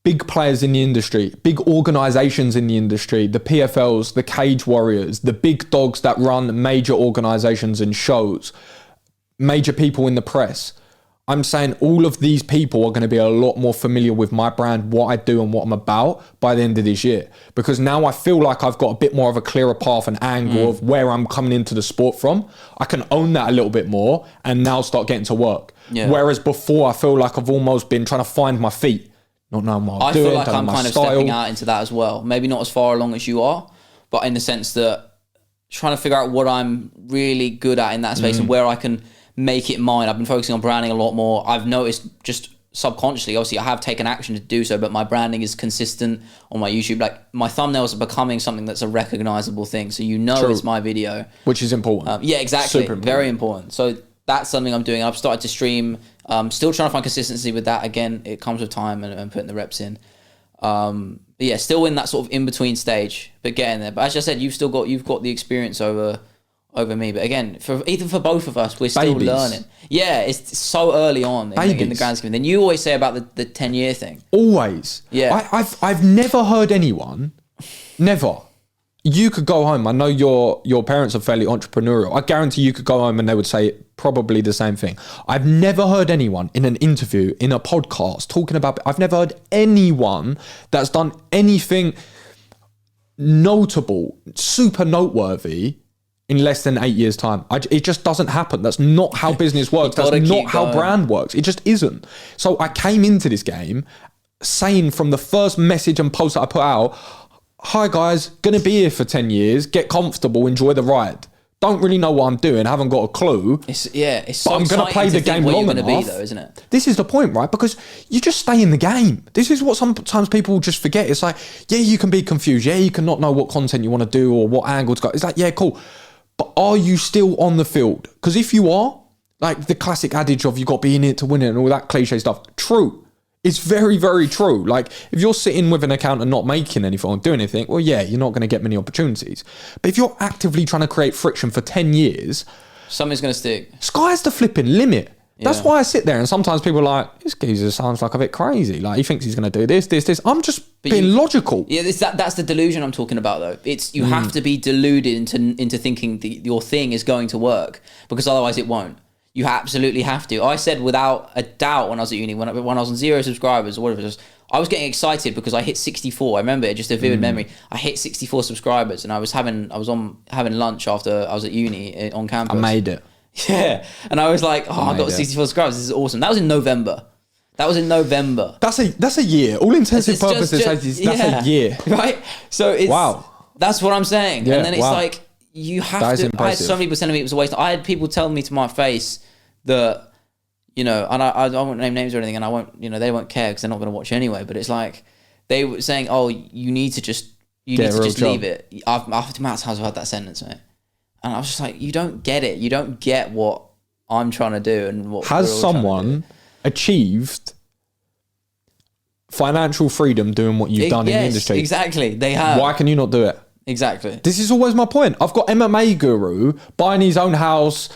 big players in the industry, big organizations in the industry, the PFLs, the Cage Warriors, the big dogs that run major organizations and shows, major people in the press. I'm saying all of these people are going to be a lot more familiar with my brand, what I do and what I'm about by the end of this year. Because now I feel like I've got a bit more of a clearer path and angle of where I'm coming into the sport from. I can own that a little bit more and now start getting to work. Yeah. Whereas before I feel like I've almost been trying to find my feet. Not knowing what I'm doing. I feel like I'm kind of stepping out into that as well. Maybe not as far along as you are, but in the sense that trying to figure out what I'm really good at in that space and where I can make it mine. I've been focusing on branding a lot more. I've noticed just subconsciously, obviously I have taken action to do so, but my branding is consistent on my YouTube. Like my thumbnails are becoming something that's a recognizable thing. So it's my video. Which is important. Yeah, exactly. Super important. Very important. So that's something I'm doing. I've started to stream. Still trying to find consistency with that. Again, it comes with time and putting the reps in. But yeah, still in that sort of in-between stage, but getting there. But as I said, you've got the experience over me. But again, for both of us, we're still learning. Yeah, it's so early on in the grand scheme. Then you always say about the 10-year thing. Always. Yeah. I've never heard anyone, never. You could go home. I know your parents are fairly entrepreneurial. I guarantee you could go home and they would say probably the same thing. I've never heard anyone in an interview, in a podcast, talking about... I've never heard anyone that's done anything notable, super noteworthy in less than 8 years' time. It just doesn't happen. That's not how business works. That's not how brand works. It just isn't. So I came into this game saying from the first message and post that I put out, hi guys, gonna be here for 10 years, get comfortable, enjoy the ride. Don't really know what I'm doing, haven't got a clue. It's but so I'm gonna play the game long enough. Be, though, isn't it? This is the point, right? Because you just stay in the game. This is what sometimes people just forget. It's like, yeah, you can be confused. Yeah, you can not know what content you want to do or what angle to go. It's like, yeah, cool. But are you still on the field? Because if you are, like the classic adage of you got to be in it to win it and all that cliche stuff, true. It's very, very true. Like, if you're sitting with an account and not making anything or doing anything, well, yeah, you're not going to get many opportunities. But if you're actively trying to create friction for 10 years... something's going to stick. Sky's the flipping limit. Yeah. That's why I sit there and sometimes people are like, this geezer sounds like a bit crazy. Like, he thinks he's going to do this. I'm just being logical. Yeah, that's the delusion I'm talking about, though. It's you have to be deluded into thinking your thing is going to work, because otherwise it won't. You absolutely have to. I said without a doubt when I was at uni, when I was on 0 subscribers or whatever it was, I was getting excited because I hit 64. I remember it, just a vivid memory. I hit 64 subscribers and I was having lunch after I was at uni on campus. I made it. Yeah. And I was like, I got 64 subscribers. This is awesome. That was in November. That's a year. All intensive purposes, that's a year. Right? So it's... Wow. That's what I'm saying. Yeah, and then it's like... You have to. I had so many percent of it was a waste. I had people telling me to my face that, you know, and I won't name names or anything, and I won't, you know, they won't care because they're not going to watch anyway. But it's like they were saying, "Oh, you need to just leave it." After Matt's house, I've had that sentence, mate, and I was just like, "You don't get it. You don't get what I'm trying to do." And what has someone achieved financial freedom doing what you've done in the industry? Exactly, they have. Why can you not do it? Exactly. This is always my point. I've got MMA Guru buying his own house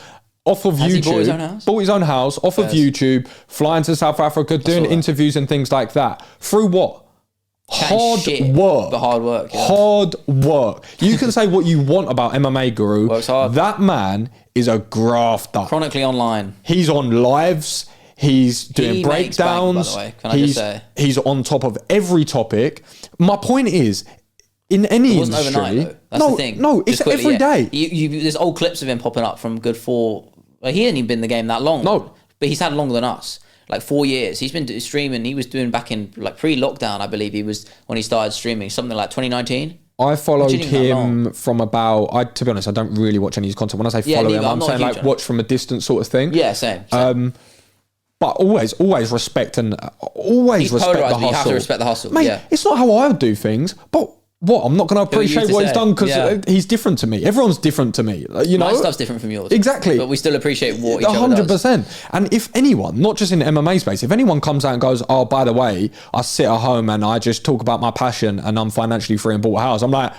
off of YouTube. He bought his own house? Bought his own house off of YouTube, flying to South Africa, doing interviews and things like that. Through what? Hard work. But hard work. Yeah. Hard work. You can say what you want about MMA Guru. Works hard. That man is a grafter. Chronically online. He's on lives. He's doing breakdowns. Bank, by the way. Can I just say? He's on top of every topic. My point is, in any industry, overnight, though. That's the thing. No, it's every day. There's old clips of him popping up from good 4. Well, he hasn't even been in the game that long. No, but he's had longer than us, like 4 years. He's been streaming. He was doing back in like pre-lockdown, I believe. He was when he started streaming, something like 2019. I followed him from about. To be honest, I don't really watch any of his content. When I say follow him, I'm saying like watch from a distance sort of thing. Yeah, same. But always respect and always respect the hustle. You have to respect the hustle. Mate, it's not how I would do things, but. What? I'm not going to appreciate what he's done because he's different to me. Everyone's different to me. You know, my stuff's different from yours. Exactly. But we still appreciate what each other does. 100%. And if anyone, not just in the MMA space, if anyone comes out and goes, "Oh, by the way, I sit at home and I just talk about my passion and I'm financially free and bought a house," I'm like,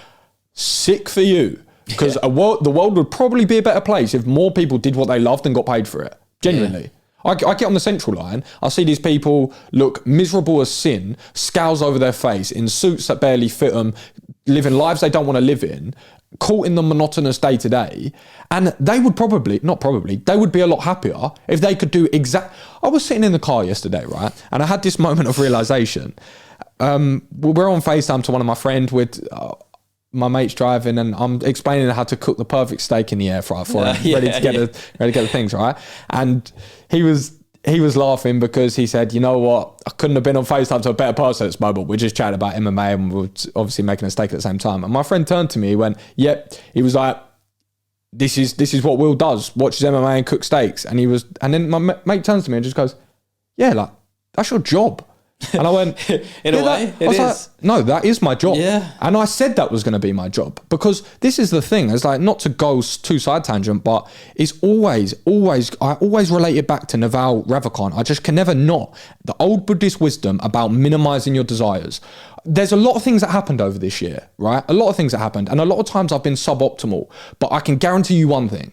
sick for you. Because the world would probably be a better place if more people did what they loved and got paid for it. Genuinely. Yeah. I get on the central line, I see these people look miserable as sin, scowls over their face, in suits that barely fit them, living lives they don't want to live in, caught in the monotonous day to day, and they would they would be a lot happier if they could do I was sitting in the car yesterday, right, and I had this moment of realisation. We're on FaceTime to one of my friends with... my mate's driving and I'm explaining how to cook the perfect steak in the air fryer for him, ready to get the things right. And he was laughing because he said, "You know what? I couldn't have been on FaceTime to a better person at this moment. We're just chatting about MMA and we're obviously making a steak at the same time." And my friend turned to me, he went, "Yep." He was like, "This is what Will does. Watches MMA and cooks steaks." And then my mate turns to me and just goes, "Yeah, like that's your job." And I went, in a way, it is. Like, no, that is my job. Yeah. And I said that was going to be my job because this is the thing. It's like, not to go too side tangent, but it's I always relate it back to Naval Ravikant. I just can never not. The old Buddhist wisdom about minimizing your desires. There's a lot of things that happened over this year, right? A lot of things that happened. And a lot of times I've been suboptimal, but I can guarantee you one thing.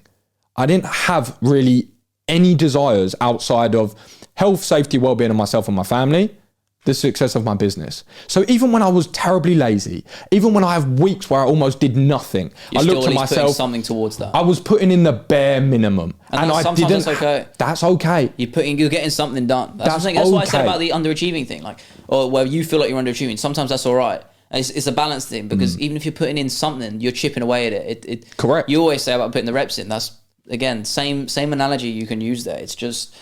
I didn't have really any desires outside of health, safety, well-being of myself and my family, the success of my business. So even when I was terribly lazy, even when I have weeks where I almost did nothing, I looked at myself. Putting something towards that. I was putting in the bare minimum, and I didn't. That's okay. That's okay. You're getting something done. That's why I said about the underachieving thing, like, or where you feel like you're underachieving. Sometimes that's all right. It's a balance thing because even if you're putting in something, you're chipping away at it. Correct. You always say about putting the reps in. That's again same analogy you can use there. It's just.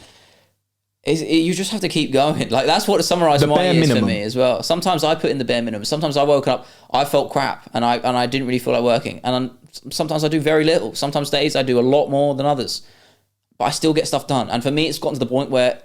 You just have to keep going. Like that's what Summarising is for me as well. Sometimes I put in the bare minimum. Sometimes I woke up, I felt crap, and I didn't really feel like working. And sometimes I do very little. Sometimes days I do a lot more than others, but I still get stuff done. And for me, it's gotten to the point where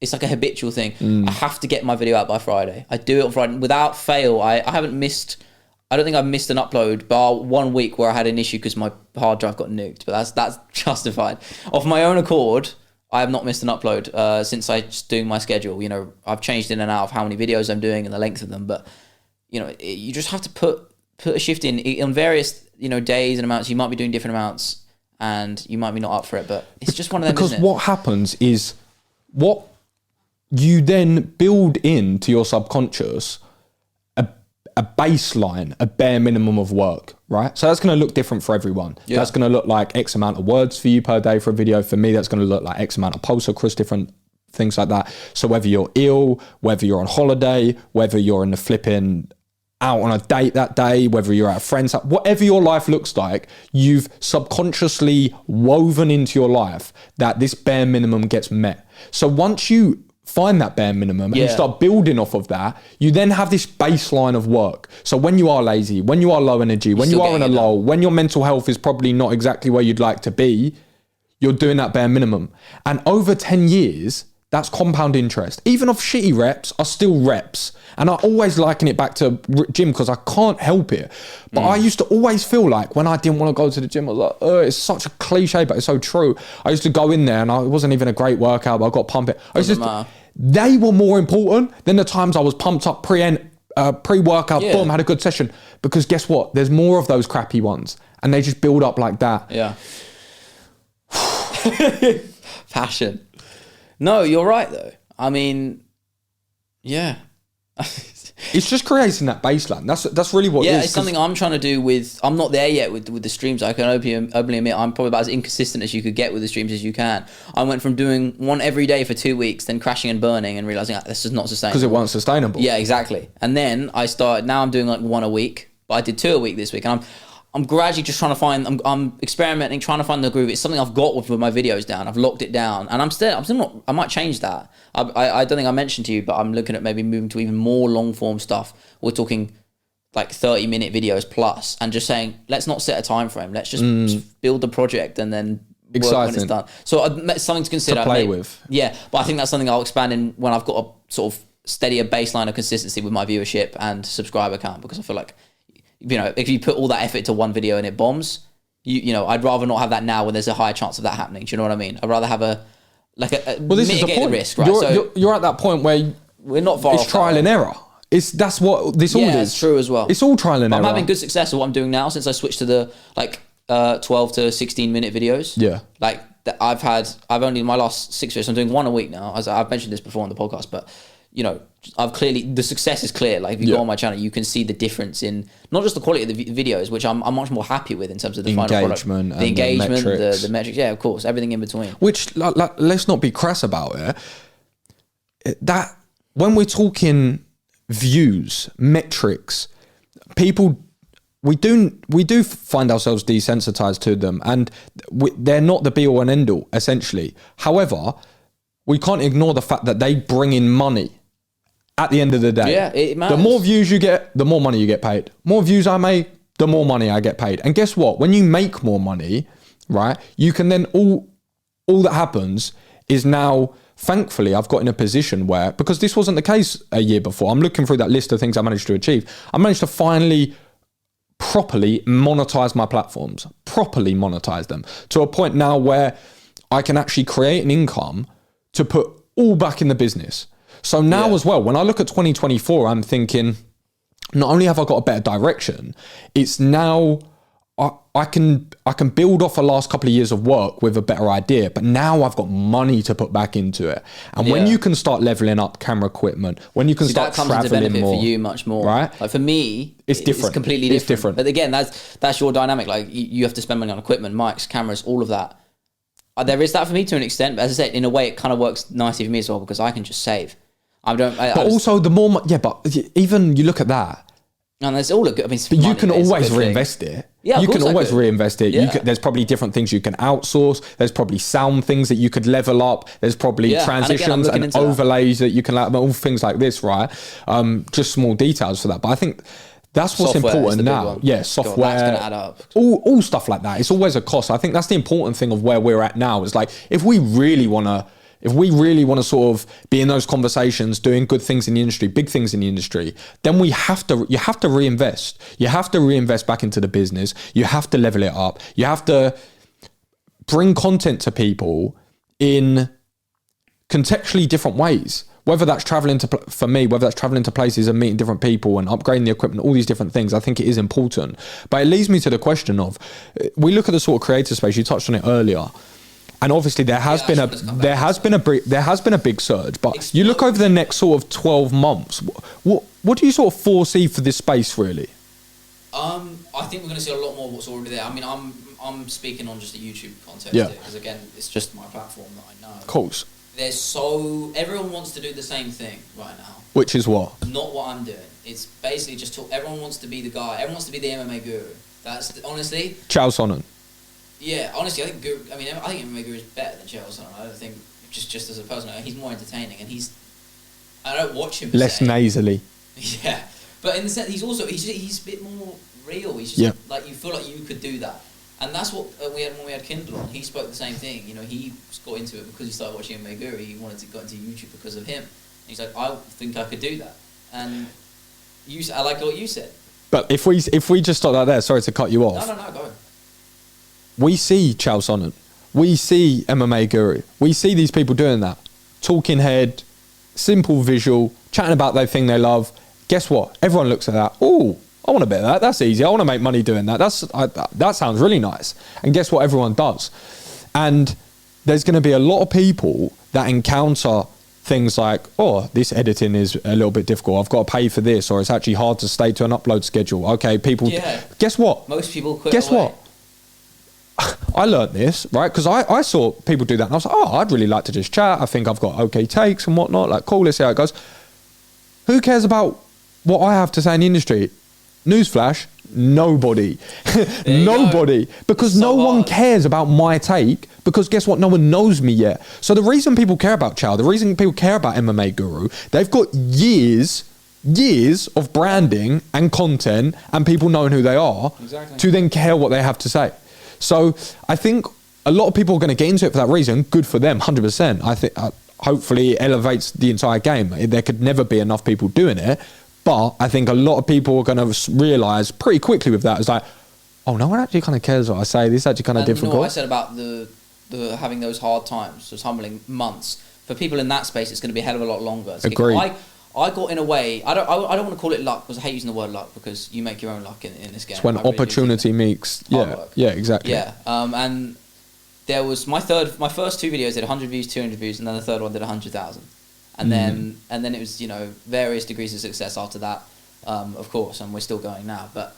it's like a habitual thing. I have to get my video out by Friday. I do it on Friday without fail. I haven't missed. I don't think I've missed an upload bar 1 week where I had an issue because my hard drive got nuked. But that's justified. Of my own accord, I have not missed an upload since I just doing my schedule. You know, I've changed in and out of how many videos I'm doing and the length of them. But, you know, you just have to put a shift in on various, you know, days and amounts. You might be doing different amounts and you might be not up for it. But it's just one of them, because isn't it? What happens is what you then build into your subconscious a baseline, a bare minimum of work, right? So that's going to look different for everyone. Yeah. That's going to look like X amount of words for you per day for a video. For me, that's going to look like X amount of posts across different things like that. So whether you're ill, whether you're on holiday, whether you're in the flipping out on a date that day, whether you're at a friend's house, whatever your life looks like, you've subconsciously woven into your life that this bare minimum gets met. So once you find that bare minimum and you start building off of that, you then have this baseline of work. So when you are lazy, when you are low energy, when you are in a lull, when your mental health is probably not exactly where you'd like to be, you're doing that bare minimum. And over 10 years, that's compound interest. Even of shitty reps are still reps. And I always liken it back to gym because I can't help it. But I used to always feel like when I didn't want to go to the gym, I was like, oh, it's such a cliche, but it's so true. I used to go in there and it wasn't even a great workout, but I got pumping. They were more important than the times I was pumped up pre-workout, boom, had a good session. Because guess what? There's more of those crappy ones. And they just build up like that. Yeah. Passion. No, you're right though. I mean, yeah. It's just creating that baseline. That's really what it is. Yeah, it's something I'm trying to do with... I'm not there yet with the streams. I can openly admit I'm probably about as inconsistent as you could get with the streams as you can. I went from doing one every day for 2 weeks, then crashing and burning and realising this is not sustainable. Because it wasn't sustainable. Yeah, exactly. And then I started... Now I'm doing like 1 a week, but I did 2 a week this week. And I'm gradually just trying to find... I'm experimenting, trying to find the groove. It's something I've got with my videos down. I've locked it down. And I'm still not... I might change that. I don't think I mentioned to you, but I'm looking at maybe moving to even more long form stuff. We're talking like 30-minute videos plus, and just saying, let's not set a time frame. Let's just build the project and then work when it's done. So it's something to consider. To play with. Yeah, but I think that's something I'll expand in when I've got a sort of steadier baseline of consistency with my viewership and subscriber count, because I feel like, if you put all that effort into one video and it bombs, I'd rather not have that now when there's a higher chance of that happening. Do you know what I mean? I'd rather have this is the point. Risk, right? You're at that point where we're not far off. It's trial and error. That's what this all is. Yeah, it's true as well. It's all trial and error. I'm having good success with what I'm doing now since I switched to the 12 to 16 minute videos. Yeah. I've only my last 6 videos. I'm doing 1 a week now. As I've mentioned this before on the podcast, but I've clearly, the success is clear. Like if you go on my channel, you can see the difference in not just the quality of the videos, which I'm much more happy with in terms of the final product, the engagement, the metrics. Yeah, of course, everything in between. Which let's not be crass about it. That when we're talking views, metrics, people, we do find ourselves desensitized to them, and they're not the be all and end all. Essentially, however, we can't ignore the fact that they bring in money. At the end of the day, it matters. The more views you get, the more money you get paid. More views I make, the more money I get paid. And guess what? When you make more money, right, you can then all that happens is now, thankfully, I've got in a position where, because this wasn't the case a year before, I'm looking through that list of things I managed to achieve. I managed to finally properly monetize my platforms, properly monetize them to a point now where I can actually create an income to put all back in the business. So now as well, when I look at 2024, I'm thinking, not only have I got a better direction, it's now I can build off the last couple of years of work with a better idea, but now I've got money to put back into it. And when you can start leveling up camera equipment, when you can start traveling more, that comes into benefit for you much more, right? Like for me, it's different. It's completely different. It's different. But again, that's your dynamic. Like you have to spend money on equipment, mics, cameras, all of that. There is that for me to an extent, but as I said, in a way, it kind of works nicely for me as well because I can just save. Also, the more, but even you look at that, and there's all a good. I mean, but you can always reinvest it. Yeah, you can always reinvest it. Yeah. There's probably different things you can outsource. There's probably sound things that you could level up. There's probably transitions and overlays that you can, all things like this, right? Just small details for that. But I think that's what's important now. Yeah, software. God, that's going to add up. All stuff like that. It's always a cost. I think that's the important thing of where we're at now. Is like if we really want to sort of be in those conversations, doing good things in the industry, big things in the industry, then you have to reinvest. You have to reinvest back into the business. You have to level it up. You have to bring content to people in contextually different ways. Whether that's traveling to places and meeting different people and upgrading the equipment, all these different things, I think it is important. But it leads me to the question of, we look at the sort of creator space, you touched on it earlier. And obviously there has been a big surge, but you look over the next sort of 12 months. What do you sort of foresee for this space really? I think we're going to see a lot more of what's already there. I mean, I'm speaking on just the YouTube context here because again, it's just my platform that I know. Of course. Everyone wants to do the same thing right now. Which is what? Not what I'm doing. It's basically just everyone wants to be the guy. Everyone wants to be the MMA guru. That's honestly. Chael Sonnen. Yeah, honestly, I think MMA Guru is better than Chael Sonnen. I don't think just as a person, he's more entertaining, and I don't watch him less nasally. Yeah, but in the sense, he's a bit more real. He's just like you feel like you could do that, And that's what we had when we had Kindle on. He spoke the same thing. You know, he got into it because he started watching MMA Guru. He wanted to go into YouTube because of him. And he's like, I think I could do that. And I like what you said. But if we just stop that there, sorry to cut you off. No, go. We see Chael Sonnen. We see MMA Guru. We see these people doing that. Talking head, simple visual, chatting about their thing they love. Guess what? Everyone looks at that. Oh, I want a bit of that. That's easy. I want to make money doing that. That sounds really nice. And guess what? Everyone does. And there's going to be a lot of people that encounter things like, oh, this editing is a little bit difficult. I've got to pay for this, or it's actually hard to stay to an upload schedule. Okay, people. Yeah. Guess what? Most people quit. Guess what? I learned this, right? Because I saw people do that, and I was like, oh, I'd really like to just chat. I think I've got okay takes and whatnot. Like, cool, let's see how it goes. Who cares about what I have to say in the industry? Newsflash, nobody. Nobody. Because no one cares about my take, because guess what? No one knows me yet. So the reason people care about Chael, the reason people care about MMA Guru, they've got years of branding and content and people knowing who they are to then care what they have to say. So I think a lot of people are going to get into it for that reason. Good for them, 100%. I think hopefully it elevates the entire game. There could never be enough people doing it. But I think a lot of people are going to realise pretty quickly with that. It's like, oh, no one actually kind of cares what I say. This is actually kind of difficult. You know what I said about the having those hard times, those humbling months. For people in that space, it's going to be a hell of a lot longer. Agreed. I got in a way, I don't want to call it luck, because I hate using the word luck, because you make your own luck in this game. It's when opportunity meets, yeah, exactly. Yeah, and there was my first two videos did 100 views, 200 views, and then the third one did 100,000. And then it was, you know, various degrees of success after that, of course, and we're still going now. But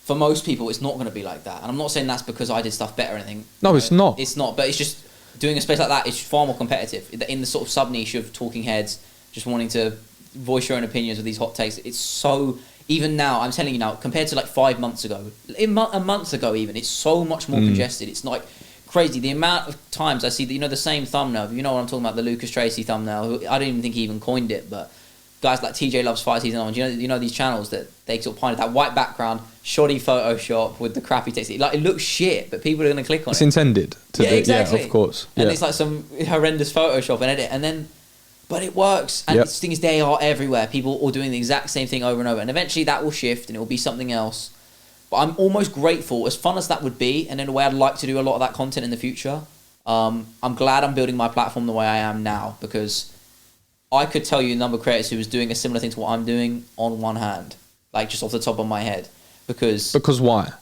for most people, it's not going to be like that. And I'm not saying that's because I did stuff better or anything. No, it's not. It's not. But it's just doing a space like that is far more competitive. In the sort of sub niche of talking heads, just wanting to voice your own opinions with these hot takes. It's so, even now, I'm telling you now, compared to like 5 months ago, a month ago even, it's so much more congested. It's like crazy. The amount of times I see that, you know, the same thumbnail, you know what I'm talking about, the Lucas Tracy thumbnail, who I don't even think he even coined it, but guys like TJ Loves Fight Season on, you know these channels that they sort of pointed that white background, shoddy Photoshop with the crappy text. Like, it looks shit, but people are going to click on it. It's intended to do. Exactly. Yeah, of course. And it's like some horrendous Photoshop and edit, and then, but it works. And the thing is, they are everywhere. People are doing the exact same thing over and over, and eventually that will shift and it will be something else. But I'm almost grateful, as fun as that would be, and in a way I'd like to do a lot of that content in the future. I'm glad I'm building my platform the way I am now, because I could tell you a number of creators who was doing a similar thing to what I'm doing on one hand, like just off the top of my head. Because why?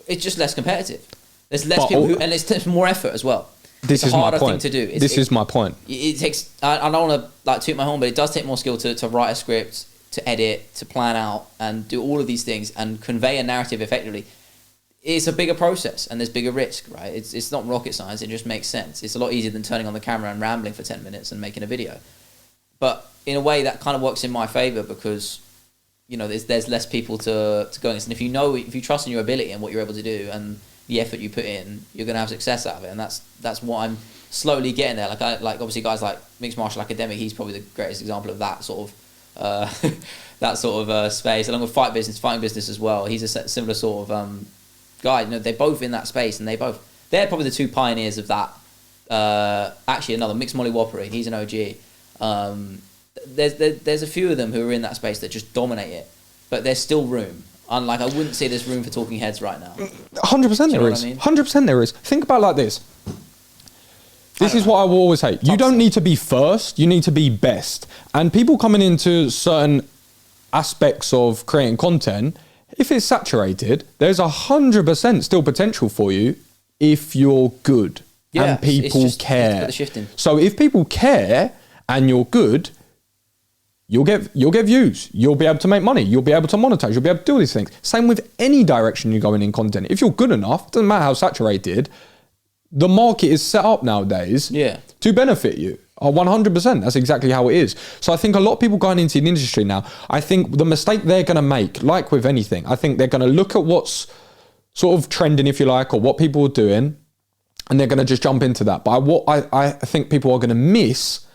It's just less competitive. There's less people and it's more effort as well. This is my point. Thing to do. This is my point. It takes, I don't want to like toot my horn, but it does take more skill to write a script, to edit, to plan out, and do all of these things and convey a narrative effectively. It's a bigger process and there's bigger risk, right? It's not rocket science. It just makes sense. It's a lot easier than turning on the camera and rambling for 10 minutes and making a video. But in a way, that kind of works in my favor, because, you know, there's less people to go against. And if you trust in your ability and what you're able to do and the effort you put in, you're going to have success out of it. And that's what I'm slowly getting there. Like obviously guys like Mixed Martial Academic, he's probably the greatest example of that sort of space, along with fighting business as well. He's a similar sort of guy. You know, they're both in that space, and they're probably the two pioneers of that. Actually, another Mixed Molly Whoppery, he's an OG. There's a few of them who are in that space that just dominate it, but there's still room. Unlike, I wouldn't say there's room for talking heads right now. 100% there is. 100% there is. Think about it like this. This is what I will always say. You don't need to be first, you need to be best. And people coming into certain aspects of creating content, if it's saturated, there's 100% still potential for you if you're good and people care. So if people care and you're good, you'll get views. You'll be able to make money. You'll be able to monetize. You'll be able to do all these things. Same with any direction you're going in content. If you're good enough, doesn't matter how saturated, the market is set up nowadays to benefit you. 100%. That's exactly how it is. So I think a lot of people going into the industry now, I think the mistake they're going to make, like with anything, I think they're going to look at what's sort of trending, if you like, or what people are doing, and they're going to just jump into that. But what I think people are going to miss,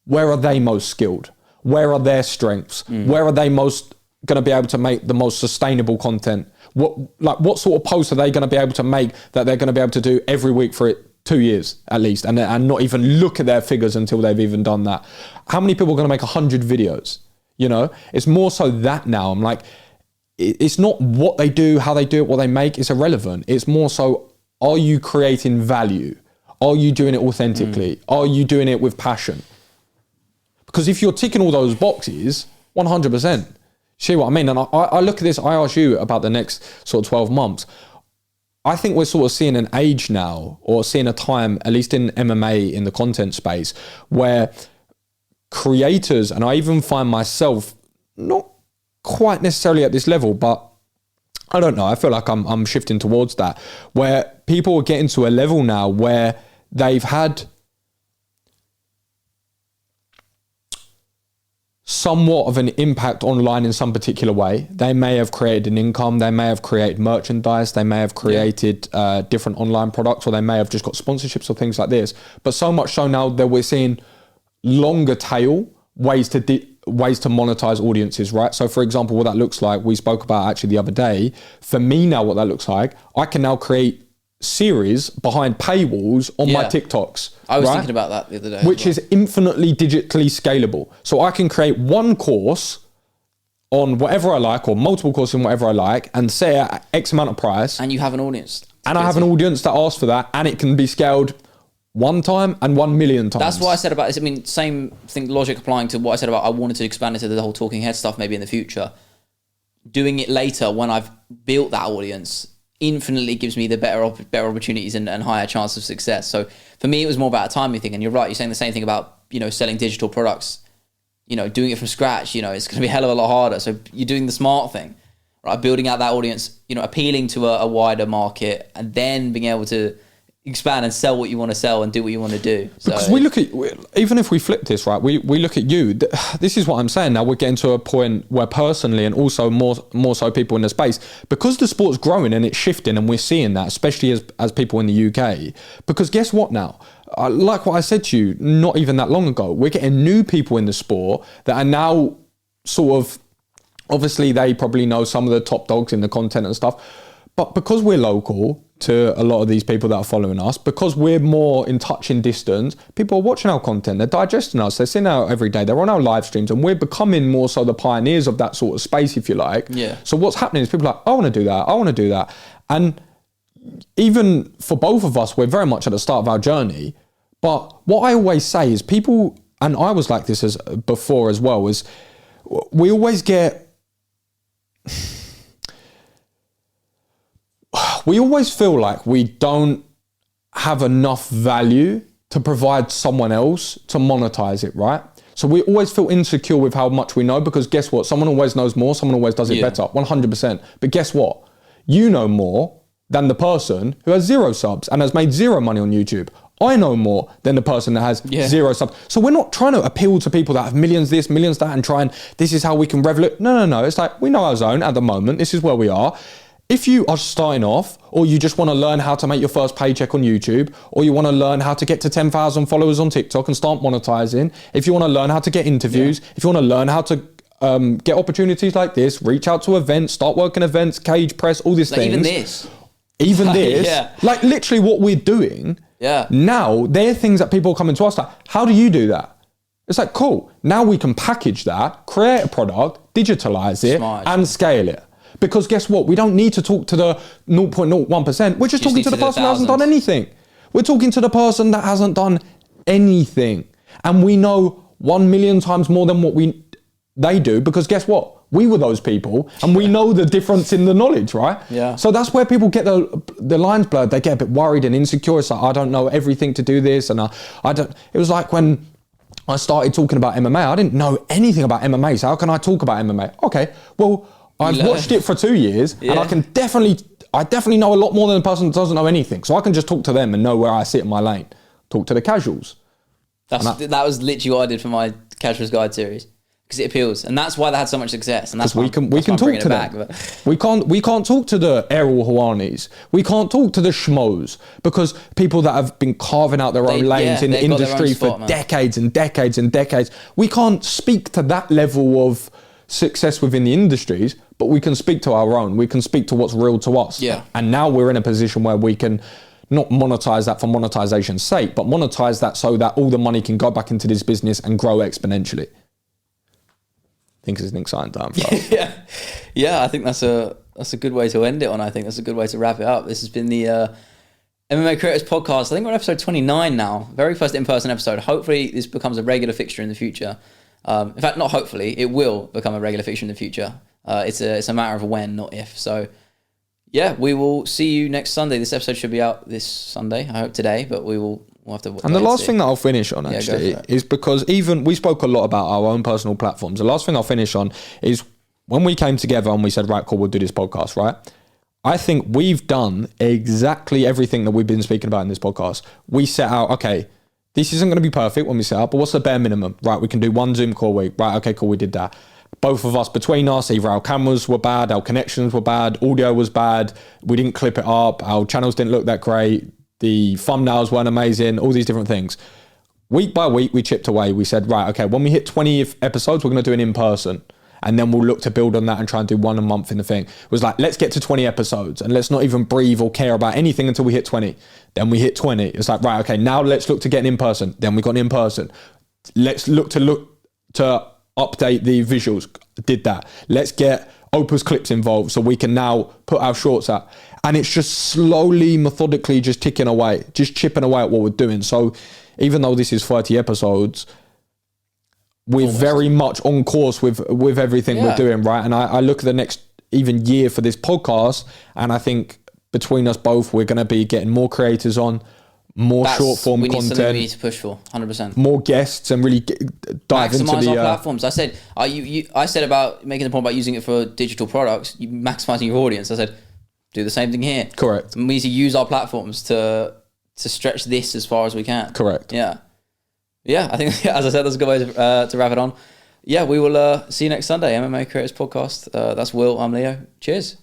where are they most skilled? Where are their strengths? Where are they most going to be able to make the most sustainable content? What sort of posts are they going to be able to make that they're going to be able to do every week for 2 years at least, and not even look at their figures until they've even done that? How many people are going to make 100 videos? You know, it's more so that now. I'm like, it's not what they do, how they do it, what they make. It's irrelevant. It's more so, are you creating value? Are you doing it authentically? Are you doing it with passion? Because if you're ticking all those boxes, 100%. See what I mean? And I look at this, I ask you about the next sort of 12 months. I think we're sort of seeing an age now, or seeing a time, at least in MMA, in the content space, where creators, and I even find myself not quite necessarily at this level, but I don't know, I feel like I'm shifting towards that, where people are getting to a level now where they've had somewhat of an impact online in some particular way. They may have created an income, they may have created merchandise, they may have created different online products, or they may have just got sponsorships or things like this. But so much so now that we're seeing longer tail ways to monetize audiences, right? So for example, what that looks like, we spoke about actually the other day. For me now, what that looks like, I can now create series behind paywalls on my TikToks. I was thinking about that the other day. Which is infinitely digitally scalable. So I can create one course on whatever I like, or multiple courses on whatever I like, and say at X amount of price. And you have an audience. And I have an audience that asks for that, and it can be scaled 1 time and 1 million times. That's what I said about this. I mean, same thing, logic applying to what I said about I wanted to expand into the whole talking head stuff maybe in the future. Doing it later when I've built that audience infinitely gives me the better opportunities and higher chance of success. So for me, it was more about a timing thing. And you're right, you're saying the same thing about, you know, selling digital products, you know, doing it from scratch, you know, it's going to be a hell of a lot harder. So you're doing the smart thing, right? Building out that audience, you know, appealing to a wider market, and then being able to expand and sell what you want to sell and do what you want to do. So, because we look at, even if we flip this, right, we look at you, this is what I'm saying now, we're getting to a point where personally, and also more so people in the space, because the sport's growing and it's shifting, and we're seeing that, especially as people in the UK, because guess what now? Like what I said to you, not even that long ago, we're getting new people in the sport that are now sort of, obviously they probably know some of the top dogs in the content and stuff, but because we're local to a lot of these people that are following us, because we're more in touch in distance, people are watching our content, they're digesting us, they're seeing our every day, they're on our live streams, and we're becoming more so the pioneers of that sort of space, if you like. Yeah. So what's happening is people are like, I want to do that, I want to do that. And even for both of us, we're very much at the start of our journey. But what I always say is people, and I was like this as before as well, is we always get, we always feel like we don't have enough value to provide someone else to monetize it, right? So we always feel insecure with how much we know, because guess what? Someone always knows more, someone always does it better, 100%. But guess what? You know more than the person who has 0 subs and has made 0 money on YouTube. I know more than the person that has 0 subs. So we're not trying to appeal to people that have millions this, millions that, and try and, this is how we can revolute. No. It's like, we know our zone at the moment. This is where we are. If you are starting off, or you just want to learn how to make your first paycheck on YouTube, or you want to learn how to get to 10,000 followers on TikTok and start monetizing, if you want to learn how to get interviews, if you want to learn how to get opportunities like this, reach out to events, start working events, cage press, all these things. Even this, like literally what we're doing, now they're things that people are coming to us like, how do you do that? It's like, cool. Now we can package that, create a product, digitalize it, and scale it. Because guess what? We don't need to talk to the 0.01%. We're just talking to the person who hasn't done anything. We're talking to the person that hasn't done anything. And we know 1 million times more than what they do, because guess what? We were those people, and we know the difference in the knowledge, right? Yeah. So that's where people get the lines blurred. They get a bit worried and insecure. It's like, I don't know everything to do this. And I don't, it was like when I started talking about MMA, I didn't know anything about MMA. So how can I talk about MMA? Okay, well, I've watched it for 2 years, and I definitely know a lot more than the person that doesn't know anything. So I can just talk to them and know where I sit in my lane. Talk to the casuals. That was literally what I did for my Casuals Guide series, because it appeals, and that's why they had so much success. And that's why we can talk to them. We can't talk to the Errol Houanis. We can't talk to the schmoes, because people that have been carving out their own lanes in the industry for decades and decades and decades. We can't speak to that level of success within the industries, but we can speak to our own. We can speak to what's real to us. Yeah. And now we're in a position where we can not monetize that for monetization's sake, but monetize that so that all the money can go back into this business and grow exponentially. I think it's an exciting time for us. Yeah, I think that's a good way to end it on. I think that's a good way to wrap it up. This has been the MMA Creators podcast. I think we're on episode 29 now. Very first in-person episode. Hopefully this becomes a regular fixture in the future. In fact, not hopefully, it will become a regular fixture in the future. It's a matter of when, not if. So yeah, we will see you next Sunday. This episode should be out this Sunday, I hope today, but we'll have to. And the last thing that I'll finish on actually is because even we spoke a lot about our own personal platforms. The last thing I'll finish on is when we came together and we said, right, cool, we'll do this podcast, right? I think we've done exactly everything that we've been speaking about in this podcast. We set out, okay, this isn't going to be perfect when we set up, but what's the bare minimum? Right, we can do one Zoom call a week. Right, okay, cool, we did that. Both of us, between us, either our cameras were bad, our connections were bad, audio was bad, we didn't clip it up, our channels didn't look that great, the thumbnails weren't amazing, all these different things. Week by week, we chipped away. We said, right, okay, when we hit 20 episodes, we're going to do it in person. And then we'll look to build on that and try and do one a month in the thing. It was like, let's get to 20 episodes and let's not even breathe or care about anything until we hit 20. Then we hit 20. It's like, right, okay, now let's look to get in person. Then we got in person. Let's look to update the visuals. Did that. Let's get Opus clips involved so we can now put our shorts out. And it's just slowly, methodically just ticking away, just chipping away at what we're doing. So even though this is 30 episodes, we're very much on course with everything we're doing, right? And I look at the next even year for this podcast, and I think between us both, we're going to be getting more creators on, more short form content. We need to push for 100%. More guests and really dive into the our platforms. I said, I said about making the point about using it for digital products, maximizing your audience. I said, do the same thing here. Correct. We need to use our platforms to stretch this as far as we can. Correct. Yeah, I think, as I said, that's a good way to wrap it on. Yeah, we will see you next Sunday. MMA Creators Podcast. That's Will. I'm Leo. Cheers.